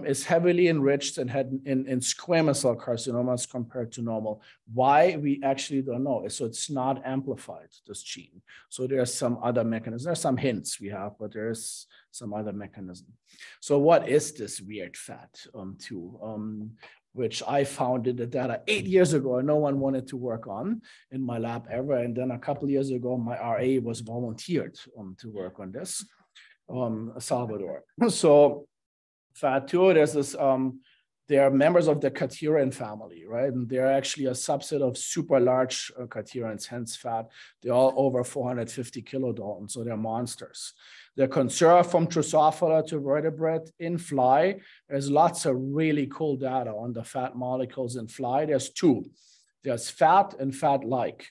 is heavily enriched in squamous cell carcinomas compared to normal. Why? We actually don't know. So it's not amplified, this gene. So there's some other mechanism. There's some hints we have, but there's some other mechanism. So what is this weird FAT2? Which I found in the data 8 years ago, and no one wanted to work on in my lab ever. And then a couple of years ago, my RA was volunteered to work on this, Salvador. So FAT2, there's this, they are members of the cadherin family, right? And they're actually a subset of super large cadherins, hence FAT. They're all over 450 kilodalton, so they're monsters. They're conserved from Drosophila to vertebrate in fly. There's lots of really cool data on the FAT molecules in fly. There's 2. There's FAT and FAT-like.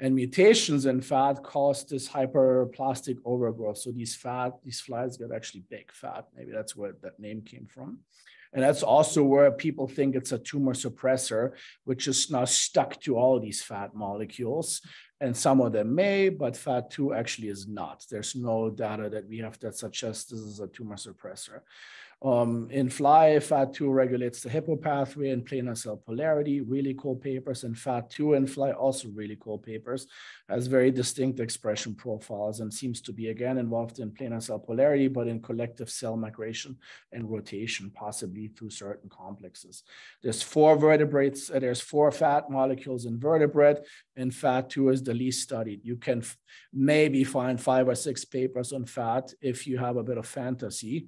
And mutations in FAT cause this hyperplastic overgrowth. So these flies get actually big fat. Maybe that's where that name came from. And that's also where people think it's a tumor suppressor, which is now stuck to all these FAT molecules. And some of them may, but FAT2 actually is not. There's no data that we have that suggests this is a tumor suppressor. In fly, FAT2 regulates the Hippo pathway and planar cell polarity, really cool papers, and FAT2 in fly, also really cool papers, has very distinct expression profiles and seems to be again involved in planar cell polarity, but in collective cell migration and rotation, possibly through certain complexes. There's 4 vertebrates, there's 4 FAT molecules in vertebrate, and FAT2 is the least studied. You can maybe find 5 or 6 papers on FAT if you have a bit of fantasy.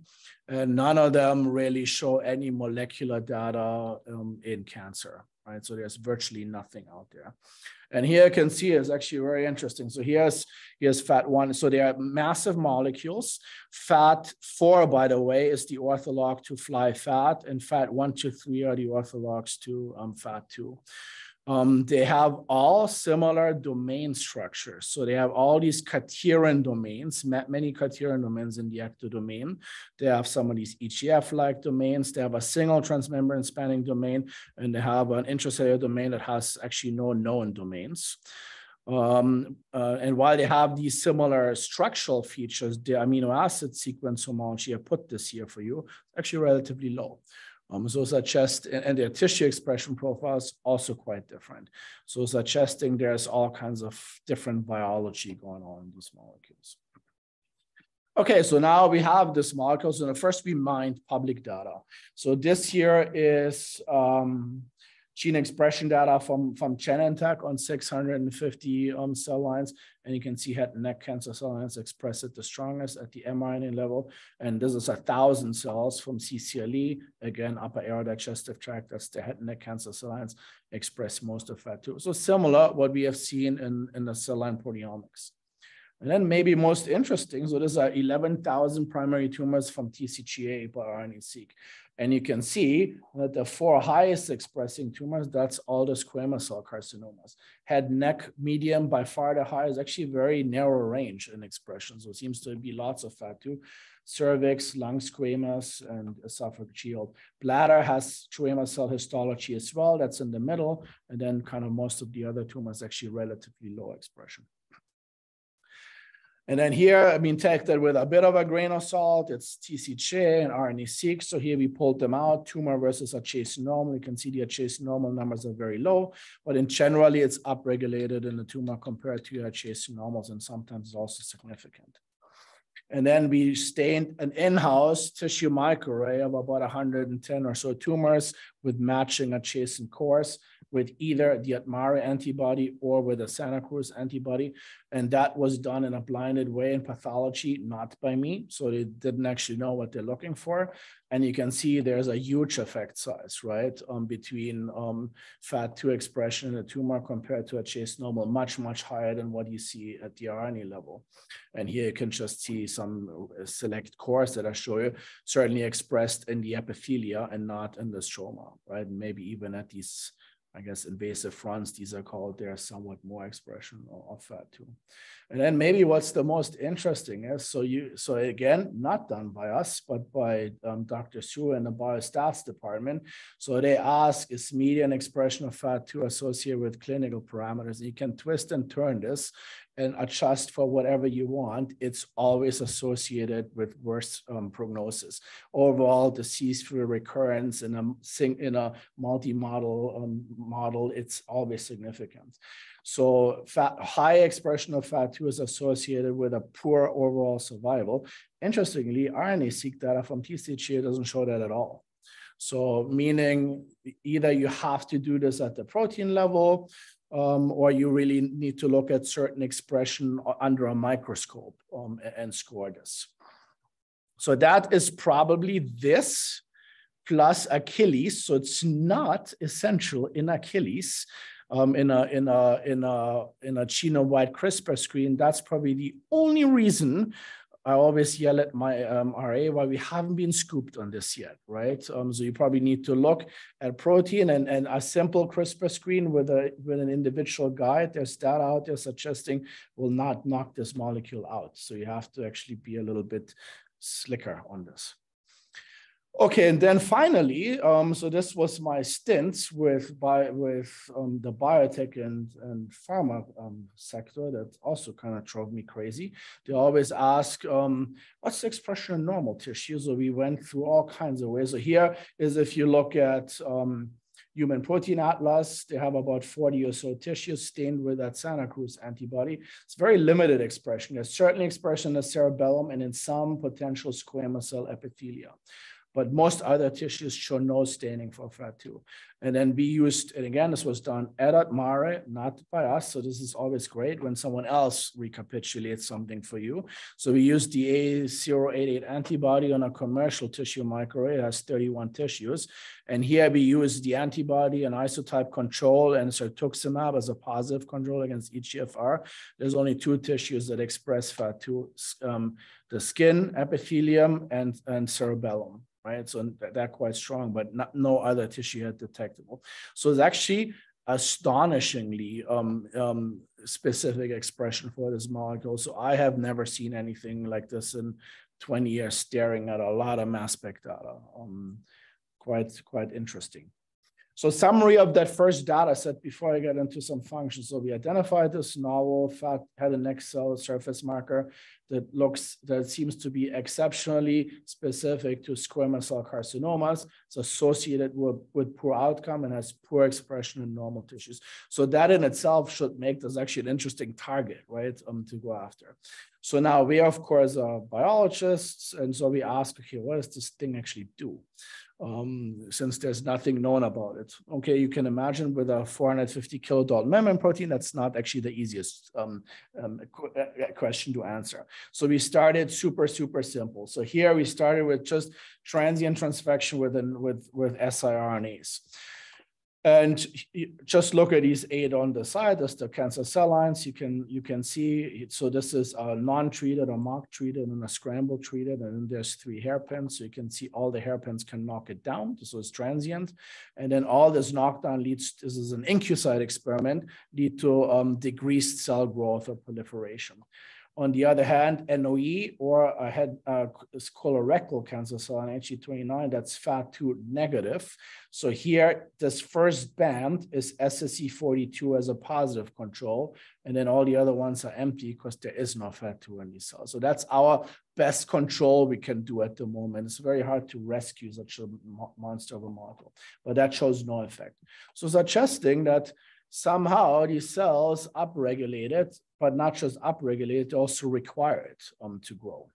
And none of them really show any molecular data in cancer, right? So there's virtually nothing out there. And here you can see it's actually very interesting. So here's FAT1. So they are massive molecules. FAT4, by the way, is the ortholog to fly FAT, and FAT1 to 3 are the orthologs to FAT2. They have all similar domain structures. So they have all these cadherin domains, many cadherin domains in the ectodomain. They have some of these EGF-like domains. They have a single transmembrane spanning domain, and they have an intracellular domain that has actually no known domains. And while they have these similar structural features, the amino acid sequence homology, I put this here for you, actually relatively low. So suggest, and their tissue expression profiles also quite different. So suggesting there's all kinds of different biology going on in these molecules. Okay, so now we have this molecules, and first we mined public data. So this here is gene expression data from Genentech on 650 cell lines, and you can see head and neck cancer cell lines express it the strongest at the mRNA level, and this is 1,000 cells from CCLE, again upper aerodigestive tract, that's the head and neck cancer cell lines, express most of FAT2. So similar what we have seen in the cell line proteomics. And then maybe most interesting, so these are 11,000 primary tumors from TCGA by RNA-seq. And you can see that the 4 highest expressing tumors, that's all the squamous cell carcinomas. Head, neck, medium, by far the highest, actually very narrow range in expression. So it seems to be lots of FAT2. Cervix, lung squamous, and esophageal. Bladder has squamous cell histology as well, that's in the middle. And then kind of most of the other tumors actually relatively low expression. And then here, I mean, take that with a bit of a grain of salt. It's TCGA and RNA-seq. So here we pulled them out, tumor versus adjacent normal. You can see the adjacent normal numbers are very low, but in generally it's upregulated in the tumor compared to adjacent normals, and sometimes it's also significant. And then we stained an in-house tissue microarray of about 110 or so tumors with matching adjacent cores with either the ADMARE antibody or with a Santa Cruz antibody. And that was done in a blinded way in pathology, not by me. So they didn't actually know what they're looking for. And you can see there's a huge effect size, right? Between FAT2 expression in the tumor compared to adjacent normal, much, much higher than what you see at the RNA level. And here you can just see some select cores that I show you, certainly expressed in the epithelia and not in the stroma, right? And maybe even at these, I guess, invasive fronts, these are called, there's somewhat more expression of FAT2. And then maybe what's the most interesting is, so again, not done by us, but by Dr. Su and the biostats department. So they ask, is median expression of FAT2 associated with clinical parameters? And you can twist and turn this and adjust for whatever you want. It's always associated with worse prognosis. Overall, disease-free recurrence in a multi-model model, it's always significant. So high expression of FAT2 is associated with a poor overall survival. Interestingly, RNA-seq data from TCGA doesn't show that at all. So meaning either you have to do this at the protein level, or you really need to look at certain expression under a microscope and score this. So that is probably this plus Achilles. So it's not essential in Achilles. In a genome-wide CRISPR screen, that's probably the only reason I always yell at my RA why we haven't been scooped on this yet, right? So you probably need to look at protein and a simple CRISPR screen with an individual guide. There's data out there suggesting will not knock this molecule out. So you have to actually be a little bit slicker on this. Okay, and then finally, so this was my stints with the biotech and pharma sector that also kind of drove me crazy. They always ask, what's the expression in normal tissue? So we went through all kinds of ways. So here is if you look at Human Protein Atlas, they have about 40 or so tissues stained with that Santa Cruz antibody. It's very limited expression. There's certainly expression in the cerebellum and in some potential squamous cell epithelia. But most other tissues show no staining for FAT2. And then we used, and again, this was done at ADMARE, not by us. So this is always great when someone else recapitulates something for you. So we used the A088 antibody on a commercial tissue microarray. It has 31 tissues. And here we use the antibody, an isotype control, and sertuximab as a positive control against EGFR. There's only 2 tissues that express FAT2, the skin, epithelium, and cerebellum. Right, so they're quite strong, but no other tissue had detectable. So it's actually astonishingly specific expression for this molecule. So I have never seen anything like this in 20 years, staring at a lot of mass spec data. Quite interesting. So summary of that first data set before I get into some functions. So we identified this novel fat head and neck cell surface marker that seems to be exceptionally specific to squamous cell carcinomas. It's associated with poor outcome and has poor expression in normal tissues. So that in itself should make this actually an interesting target, right, to go after. So now we, of course, are biologists. And so we ask, okay, what does this thing actually do? Since there's nothing known about it. Okay, you can imagine with a 450 kilodalton membrane protein, that's not actually the easiest question to answer. So we started super simple. So here we started with just transient transfection with siRNAs. And just look at these 8 on the side. That's the cancer cell lines. You can see. So this is a non-treated, a marked treated, and a scramble treated. And then there's 3 hairpins. So you can see all the hairpins can knock it down. So it's transient. And then all this knockdown leads. This is an IncuCyte experiment. Lead to decreased cell growth or proliferation. On the other hand, NOE or a head colorectal cancer cell on HE29, that's FAT2 negative. So here, this first band is SSE42 as a positive control, and then all the other ones are empty because there is no FAT2 in these cells. So that's our best control we can do at the moment. It's very hard to rescue such a monster of a molecule, but that shows no effect. So suggesting that somehow these cells upregulated, but not just upregulated, they also require it to grow.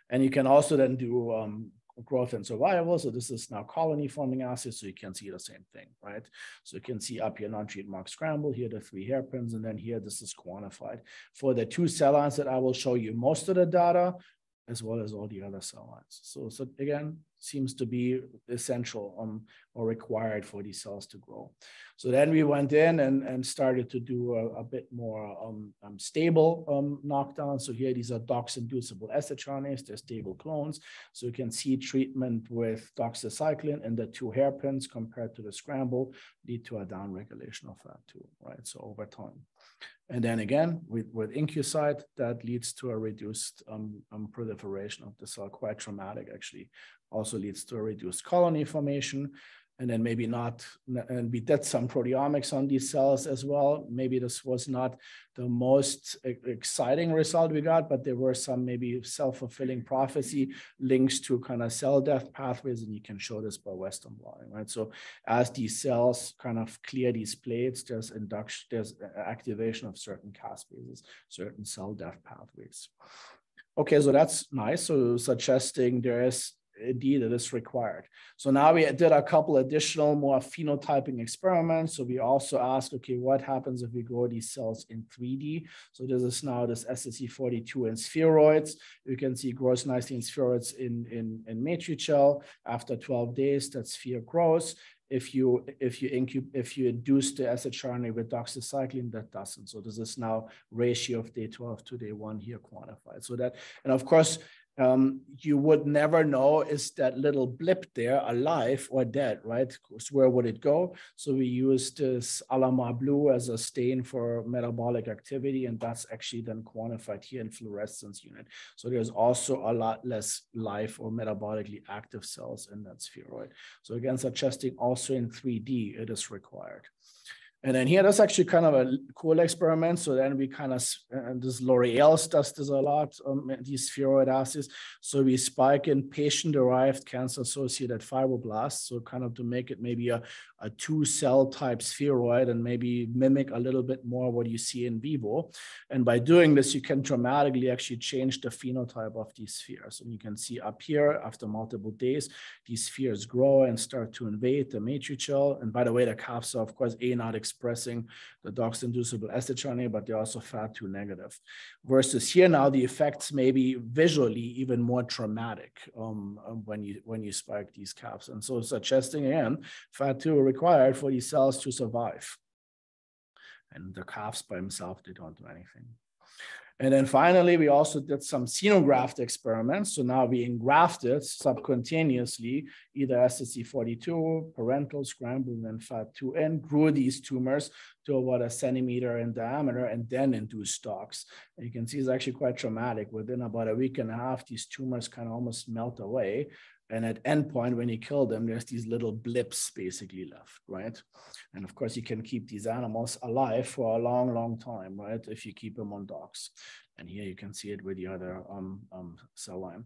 And you can also then do growth and survival. So this is now colony forming assays, so you can see the same thing, right? So you can see up here non-treated marked scramble, here the 3 hairpins, and then here this is quantified. For the 2 cell lines that I will show you most of the data, as well as all the other cell lines. So again, seems to be essential or required for these cells to grow. So then we went in and started to do a bit more stable knockdown. So here, these are DOX-inducible shRNAs, they're stable clones. So you can see treatment with doxycycline and the 2 hairpins compared to the scramble lead to a downregulation of FAT2, right? So over time. And then again, with IncuCyte, that leads to a reduced proliferation of the cell, quite traumatic actually. Also leads to a reduced colony formation. And then maybe not, and we did some proteomics on these cells as well. Maybe this was not the most exciting result we got, but there were some maybe self-fulfilling prophecy links to kind of cell death pathways, and you can show this by Western blotting, right? So as these cells kind of clear these plates, there's activation of certain caspases, certain cell death pathways. Okay, so that's nice. So suggesting there is indeed it is required. So now we did a couple additional more phenotyping experiments. So we also asked, okay, what happens if we grow these cells in 3D? So this is now this SSE42 in spheroids. You can see grows nicely in spheroids in matricel. After 12 days, that sphere grows. If you induce the shRNA with doxycycline, that doesn't. So this is now ratio of day 12 to day 1 here quantified. So that, and of course, you would never know, is that little blip there alive or dead, right? So where would it go? So we use this Alamar blue as a stain for metabolic activity, and that's actually then quantified here in fluorescence unit. So there's also a lot less live or metabolically active cells in that spheroid. So again, suggesting also in 3D it is required. And then here, that's actually kind of a cool experiment. So then we kind of, this L'Oreal does this a lot, these spheroid assays. So we spike in patient-derived cancer-associated fibroblasts, so kind of to make it maybe a 2-cell type spheroid and maybe mimic a little bit more what you see in vivo. And by doing this, you can dramatically actually change the phenotype of these spheres. And you can see up here, after multiple days, these spheres grow and start to invade the matricel. And by the way, the CAFs are, of course, not expressing the DOX-inducible shRNA, but they're also FAT2 negative. Versus here now, the effects may be visually even more traumatic when you spike these CAFs. And so suggesting, again, FAT2 required for these cells to survive. And the CAFs by themselves, they don't do anything. And then finally, we also did some xenograft experiments. So now we engrafted subcutaneously either SSE42, parental, scrambled, and FAT2, and grew these tumors to about 1 centimeter in diameter and then induced stalks. And you can see it's actually quite traumatic. Within about a week and a half, these tumors kind of almost melt away. And at endpoint, when you kill them, there's these little blips basically left, right? And of course, you can keep these animals alive for a long, long time, right? If you keep them on dogs. And here you can see it with the other cell line.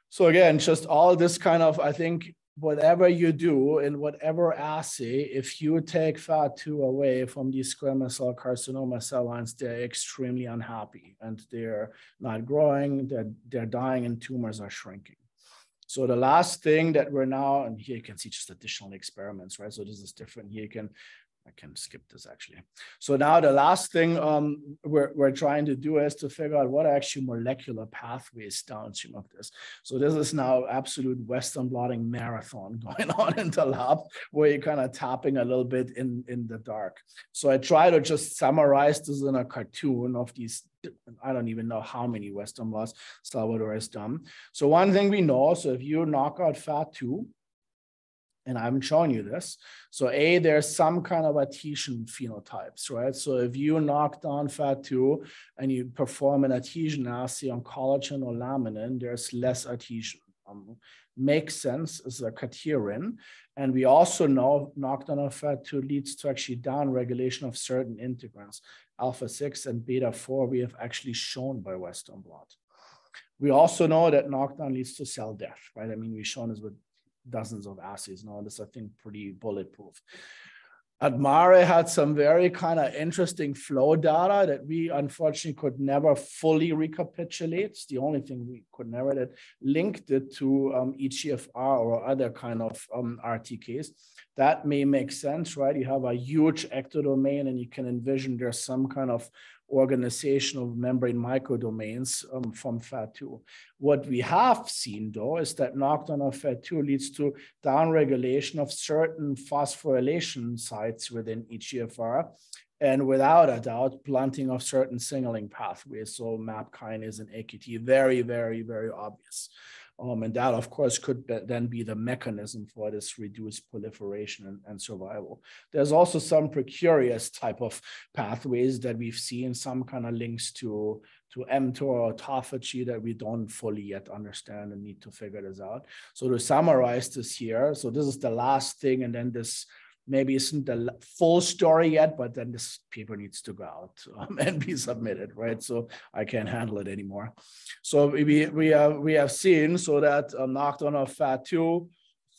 So again, just all this kind of, I think, whatever you do in whatever assay, if you take FAT2 away from these squamous cell carcinoma cell lines, they're extremely unhappy and they're not growing, they're dying, and tumors are shrinking. So the last thing that we're now, and here you can see just additional experiments, right? So this is different. Here I can skip this actually. So now the last thing we're trying to do is to figure out what are actually molecular pathways downstream of this. So this is now absolute Western blotting marathon going on in the lab, where you're kind of tapping a little bit in the dark. So I try to just summarize this in a cartoon of these, I don't even know how many Western blots Salvador has done. So one thing we know, so if you knock out FAT2, and I haven't shown you this. So there's some kind of adhesion phenotypes, right? So if you knock down FAT2 and you perform an adhesion assay on collagen or laminin, there's less adhesion. Makes sense as a cadherin. And we also know knockdown of FAT2 leads to actually down regulation of certain integrins. Alpha-6 and beta-4 we have actually shown by Western blot. We also know that knockdown leads to cell death, right? I mean, we've shown this with dozens of assays now. This, I think, pretty bulletproof. Admare had some very kind of interesting flow data that we unfortunately could never fully recapitulate. It's the only thing we could never, that linked it to EGFR or other kind of RTKs. That may make sense, right? You have a huge ectodomain and you can envision there's some kind of organization of membrane microdomains from FAT2. What we have seen, though, is that knockdown of FAT2 leads to downregulation of certain phosphorylation sites within EGFR, and without a doubt, blunting of certain signaling pathways, so MAP kinase and AKT, very, very, very obvious. And that, of course, could then be the mechanism for this reduced proliferation and survival. There's also some precurious type of pathways that we've seen, some kind of links to mTOR or autophagy that we don't fully yet understand and need to figure this out. So to summarize this here, so this is the last thing, and then this maybe isn't the full story yet, but then this paper needs to go out and be submitted, right? So I can't handle it anymore. So we have seen so that knockdown of FAT2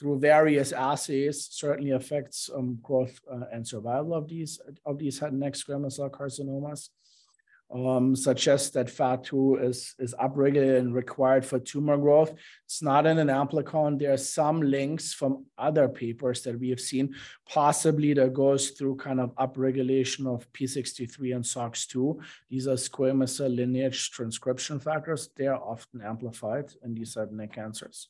through various assays certainly affects growth and survival of these head and neck squamous cell carcinomas. Suggests that FAT2 is upregulated and required for tumor growth. It's not in an amplicon. There are some links from other papers that we have seen, possibly that goes through kind of upregulation of P63 and SOX2. These are squamous cell lineage transcription factors. They are often amplified in these head and neck cancers.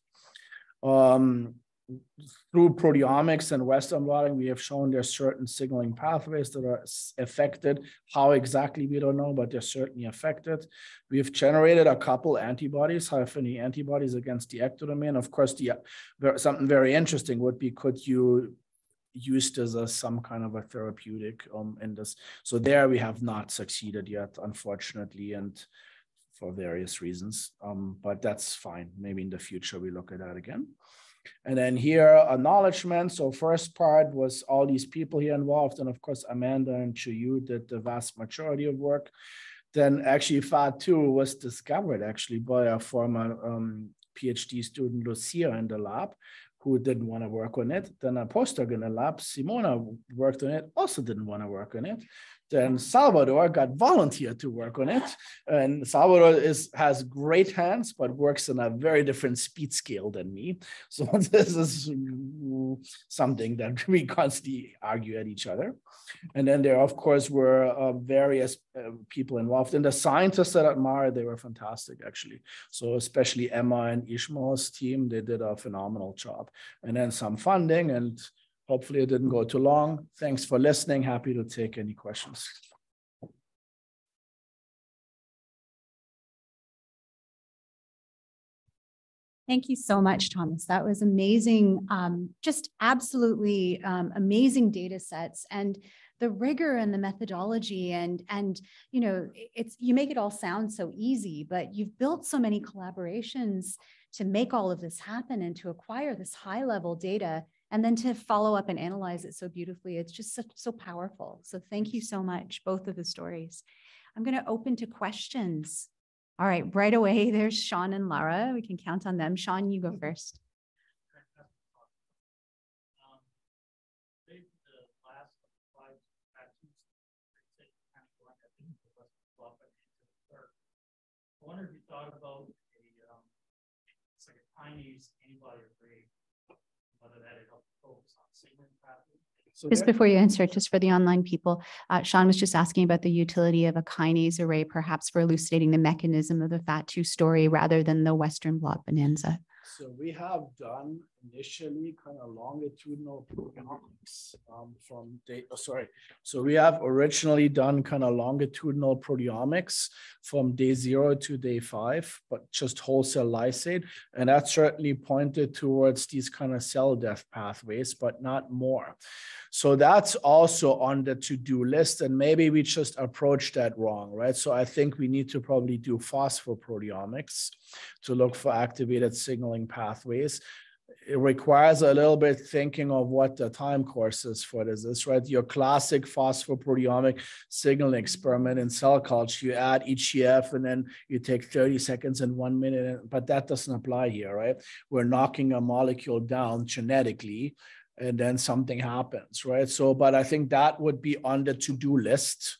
Through proteomics and Western blotting, we have shown there's certain signaling pathways that are affected. How exactly, we don't know, but they're certainly affected. We've generated a couple antibodies, high-affinity antibodies against the ectodomain. Of course, something very interesting would be, could you use this as some kind of a therapeutic in this? So there we have not succeeded yet, unfortunately, and for various reasons, but that's fine. Maybe in the future we look at that again. And then here, acknowledgement. So first part was all these people here involved. And of course, Amanda and Chuyu did the vast majority of work. Then actually FAT2 was discovered actually by a former PhD student, Lucia, in the lab, who didn't want to work on it. Then a postdoc in the lab, Simona, worked on it, also didn't want to work on it. Then Salvador got volunteered to work on it. And Salvador has great hands, but works on a very different speed scale than me. So this is something that we constantly argue at each other. And then there, of course, were various people involved. And the scientists at Admire, they were fantastic, actually. So especially Emma and Ishmael's team, they did a phenomenal job. And then some funding, and hopefully it didn't go too long. Thanks for listening. Happy to take any questions. Thank you so much, Thomas. That was amazing. Just absolutely amazing data sets, and the rigor and the methodology, and you know, you make it all sound so easy, but you've built so many collaborations to make all of this happen and to acquire this high level data and then to follow up and analyze it so beautifully. It's just so powerful. So thank you so much, both of the stories. I'm going to open to questions. All right, right away, there's Sean and Lara. We can count on them. Sean, you go first. I wonder if you thought about it's like a kinase antibody array, whether that would help focus on signaling pathways. So just before you answer, just for the online people, Sean was just asking about the utility of a kinase array, perhaps for elucidating the mechanism of the FAT2 story rather than the Western blot bonanza. So we have done initially kind of longitudinal proteomics So we have originally done kind of longitudinal proteomics from day 0 to day 5, but just wholesale lysate. And that certainly pointed towards these kind of cell death pathways, but not more. So that's also on the to-do list. And maybe we just approached that wrong, right? So I think we need to probably do phosphoproteomics to look for activated signaling pathways. It requires a little bit thinking of what the time course is for this, right? Your classic phosphoproteomic signaling experiment in cell culture, you add EGF and then you take 30 seconds and 1 minute, but that doesn't apply here, right? We're knocking a molecule down genetically and then something happens, right? So, but I think that would be on the to-do list.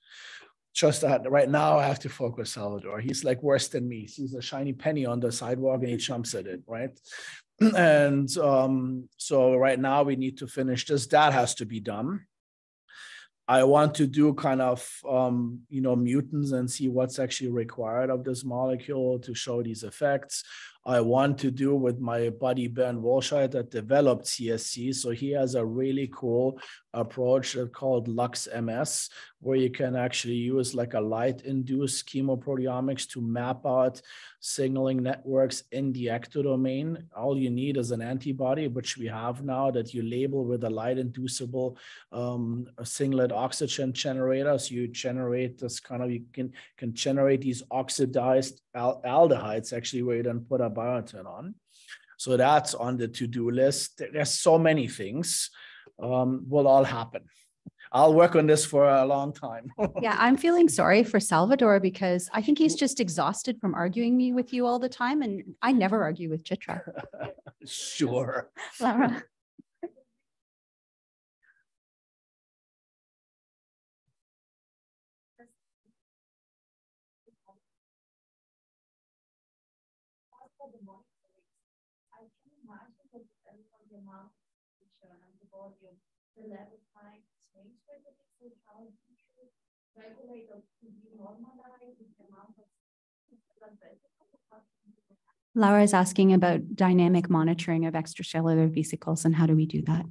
Just that right now I have to focus Salvador. He's like worse than me. He's a shiny penny on the sidewalk and he jumps at it, right? And so right now we need to finish this. That has to be done. I want to do kind of, mutants and see what's actually required of this molecule to show these effects. I want to do with my buddy Ben Walshite that developed CSC. So he has a really cool approach called LuxMS, where you can actually use like a light-induced chemoproteomics to map out signaling networks in the ectodomain. All you need is an antibody, which we have now, that you label with a light-inducible singlet oxygen generator. So you generate this kind of, you can generate these oxidized aldehydes actually, where you then put a biotin on. So that's on the to-do list. There's so many things will all happen. I'll work on this for a long time. Yeah, I'm feeling sorry for Salvador because I think he's just exhausted from arguing with you all the time. And I never argue with Chitra. Sure. Lara. The level time change with the so how you regulate or normalize the amount of Laura is asking about dynamic monitoring of extracellular vesicles and how do we do that?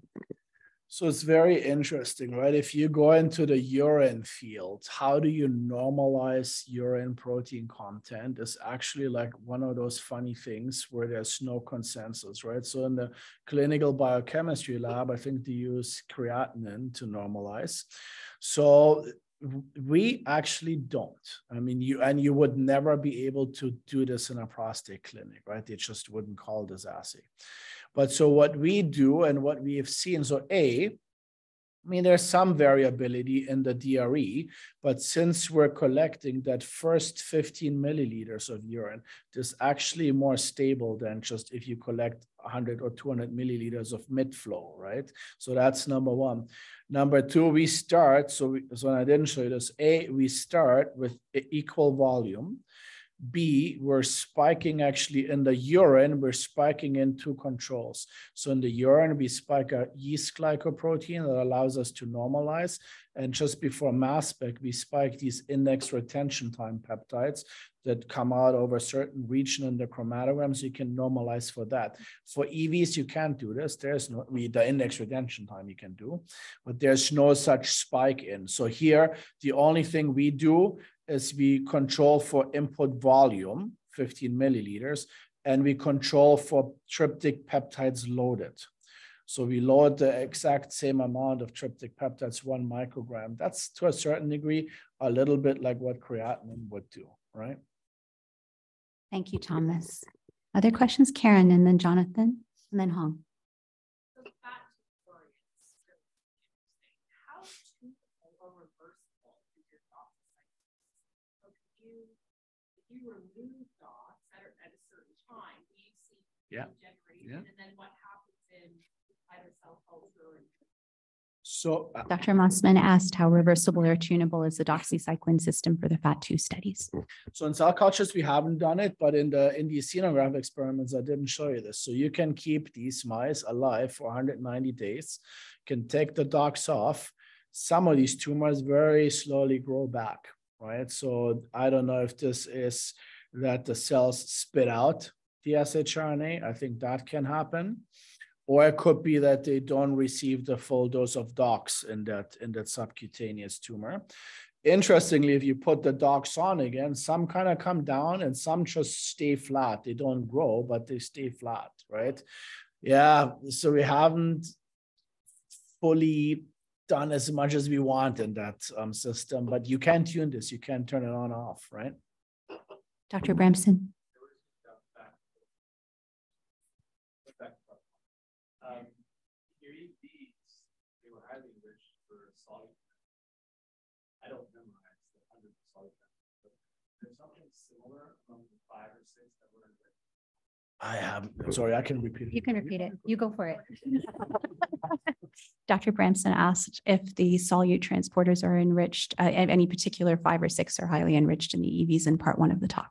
So it's very interesting, right? If you go into the urine field, how do you normalize urine protein content is actually like one of those funny things where there's no consensus, right? So in the clinical biochemistry lab, I think they use creatinine to normalize. So we actually don't. I mean, you would never be able to do this in a prostate clinic, right? They just wouldn't call this assay. But so what we do and what we have seen, so I mean, there's some variability in the DRE, but since we're collecting that first 15 milliliters of urine, this is actually more stable than just if you collect 100 or 200 milliliters of mid-flow, right? So that's number one. Number two, we start, so I didn't show you this, we start with equal volume. B, we're spiking actually in the urine, we're spiking in two controls. So in the urine, we spike a yeast glycoprotein that allows us to normalize. And just before mass spec, we spike these index retention time peptides that come out over a certain region in the chromatogram, so you can normalize for that. For EVs, you can't do this. There's no, the index retention time you can do, but there's no such spike in. So here, the only thing we do is we control for input volume, 15 milliliters, and we control for tryptic peptides loaded. So we load the exact same amount of tryptic peptides, 1 microgram. That's to a certain degree, a little bit like what creatinine would do, right? Thank you, Thomas. Other questions? Karen, and then Jonathan, and then Hong. So fat story is really interesting. How tunable or reversible is your dox cycle? So if you remove dox at a certain time, do you see generation? And then what happens in either cell culture? So Dr. Mossman asked how reversible or tunable is the doxycycline system for the FAT2 studies. So in cell cultures, we haven't done it, but in the Xenograft experiments, I didn't show you this. So you can keep these mice alive for 190 days, can take the dox off. Some of these tumors very slowly grow back, right? So I don't know if this is that the cells spit out the shRNA. I think that can happen. Or it could be that they don't receive the full dose of dox in that subcutaneous tumor. Interestingly, if you put the dox on again, some kind of come down and some just stay flat. They don't grow, but they stay flat, right? Yeah, so we haven't fully done as much as we want in that system, but you can tune this. You can turn it on off, right? Dr. Bramson. They were highly enriched for solid. I don't memorize the 100 solid, but there's something similar among the 5 or 6 that were enriched. I have, sorry, I can repeat it. You can repeat it. You go for it. Dr. Bramson asked if the solute transporters are enriched, any particular 5 or 6 are highly enriched in the EVs in part 1 of the talk.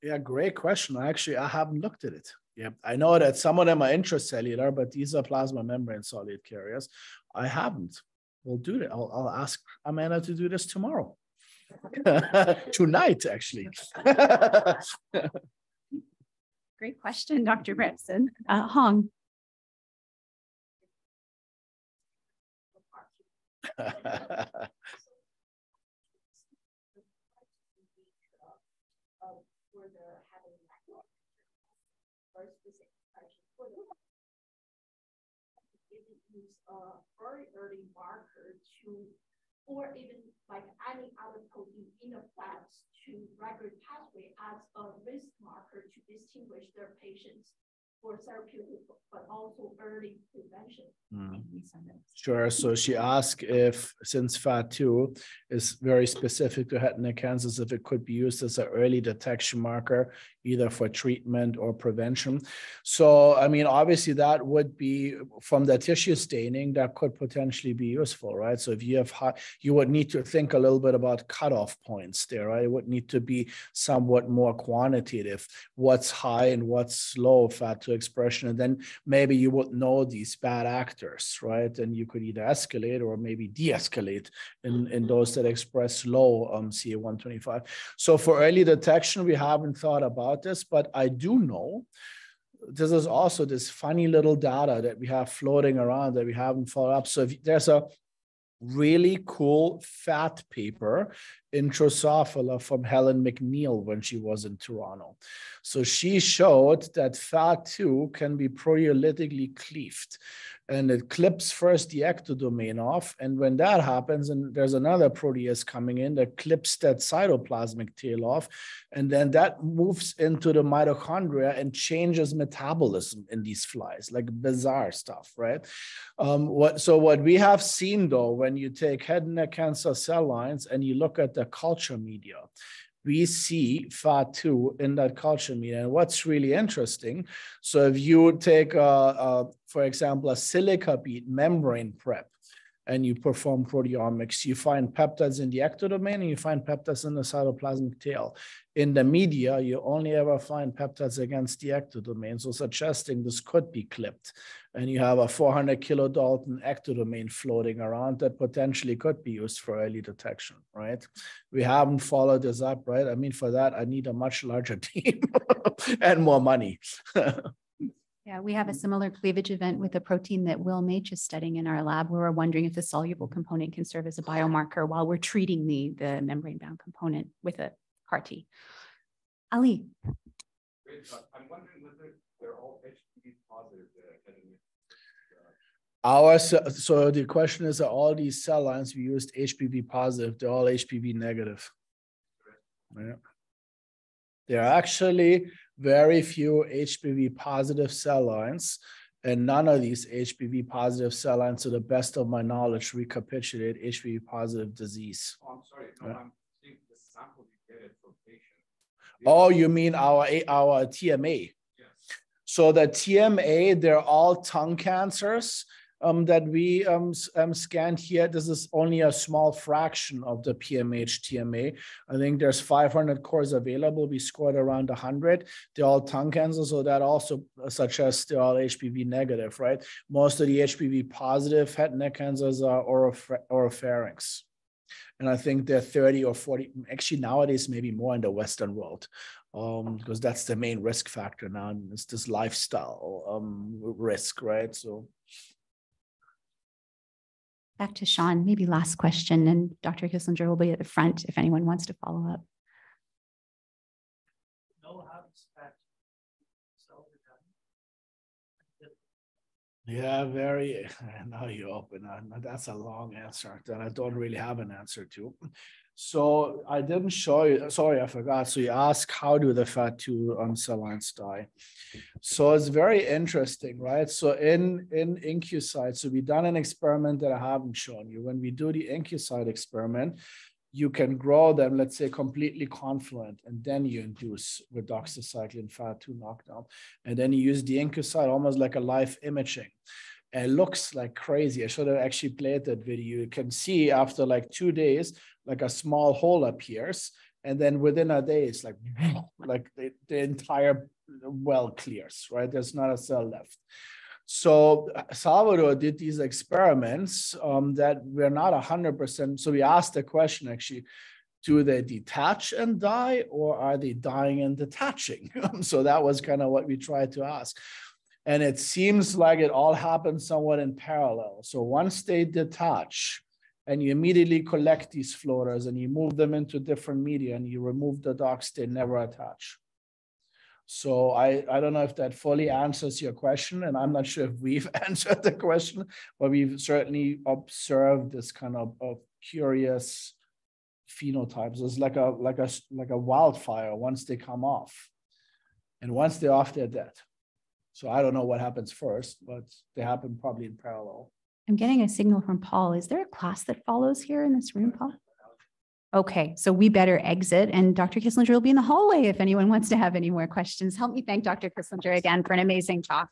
Yeah, great question. Actually, I haven't looked at it. Yeah, I know that some of them are intracellular, but these are plasma membrane solute carriers. I haven't. We'll do that. I'll ask Amanda to do this tomorrow. Tonight, actually. Great question, Dr. Bramson. Hong. Use a very early marker to, or even like any other protein in the fat to regulate pathway as a risk marker to distinguish their patients for therapeutic, but also early prevention. Sure. So she asked if, since FAT2 is very specific to head and neck cancers, if it could be used as an early detection marker, either for treatment or prevention. So, I mean, obviously that would be from the tissue staining that could potentially be useful, right? So if you have high, you would need to think a little bit about cutoff points there, right? It would need to be somewhat more quantitative, what's high and what's low FAT2 expression. And then maybe you would know these bad actors, right? And you could either escalate or maybe de-escalate in those that express low CA125. So for early detection, we haven't thought about this, but I do know this is also this funny little data that we have floating around that we haven't followed up. So if there's a really cool fat paper in Drosophila from Helen McNeil when she was in Toronto. So she showed that FAT2 can be proteolytically cleaved, and it clips first the ectodomain off. And when that happens, and there's another protease coming in that clips that cytoplasmic tail off, and then that moves into the mitochondria and changes metabolism in these flies, like bizarre stuff, right? What we have seen though, when you take head and neck cancer cell lines and you look at the culture media, we see FAT2 in that culture media. And what's really interesting, so if you take, for example, a silica bead membrane prep, and you perform proteomics, you find peptides in the ectodomain and you find peptides in the cytoplasmic tail. In the media, you only ever find peptides against the ectodomain, so suggesting this could be clipped. And you have a 400 kilodalton ectodomain floating around that potentially could be used for early detection, right? We haven't followed this up, right? I mean, for that, I need a much larger team and more money. Yeah, we have a similar cleavage event with a protein that Will Mage is studying in our lab, where we're wondering if the soluble component can serve as a biomarker while we're treating the membrane-bound component with a CAR T. Ali. Great. I'm wondering whether they're all HPV positive. So the question is, are all these cell lines we used HPV positive? They're all HPV negative. Yeah. There are actually very few HPV positive cell lines, and none of these HPV positive cell lines, to the best of my knowledge, recapitulate HPV positive disease. Oh, I'm sorry. No, I'm saying the sample you get it from patient. Oh, you mean our TMA? Yes. So the TMA, they're all tongue cancers that we scanned here. This is only a small fraction of the PMH TMA. I think there's 500 cores available. We scored around 100. They're all tongue cancers, so that also suggests they're all HPV negative, right? Most of the HPV positive head and neck cancers are oropharynx. And I think they're 30 or 40, actually nowadays maybe more in the Western world, because that's the main risk factor now. It's this lifestyle risk, right? So. Back to Sean, maybe last question, and Dr. Kislinger will be at the front if anyone wants to follow up. Know how to expect cell reduction? Yeah, very. Now you open. That's a long answer that I don't really have an answer to. So I didn't show you. Sorry, I forgot. So you ask, how do the FAT2 cell lines die? So it's very interesting, right? So in IncuCyte, so we've done an experiment that I haven't shown you. When we do the IncuCyte experiment, you can grow them, let's say, completely confluent, and then you induce redoxycycline FAT2 knockdown. And then you use the IncuCyte almost like a live imaging. And it looks like crazy. I should have actually played that video. You can see after like 2 days, like a small hole appears. And then within a day, it's like the entire well clears, right? There's not a cell left. So Salvador did these experiments that were not 100%. So we asked the question, actually, do they detach and die, or are they dying and detaching? So that was kind of what we tried to ask. And it seems like it all happens somewhat in parallel. So once they detach, and you immediately collect these floaters and you move them into different media and you remove the docs, they never attach. So I don't know if that fully answers your question, and I'm not sure if we've answered the question, but we've certainly observed this kind of curious phenotypes. It's like a wildfire once they come off, and once they're off, they're dead. So I don't know what happens first, but they happen probably in parallel. I'm getting a signal from Paul. Is there a class that follows here in this room, Paul? Okay, so we better exit, and Dr. Kislinger will be in the hallway if anyone wants to have any more questions. Help me thank Dr. Kislinger again for an amazing talk.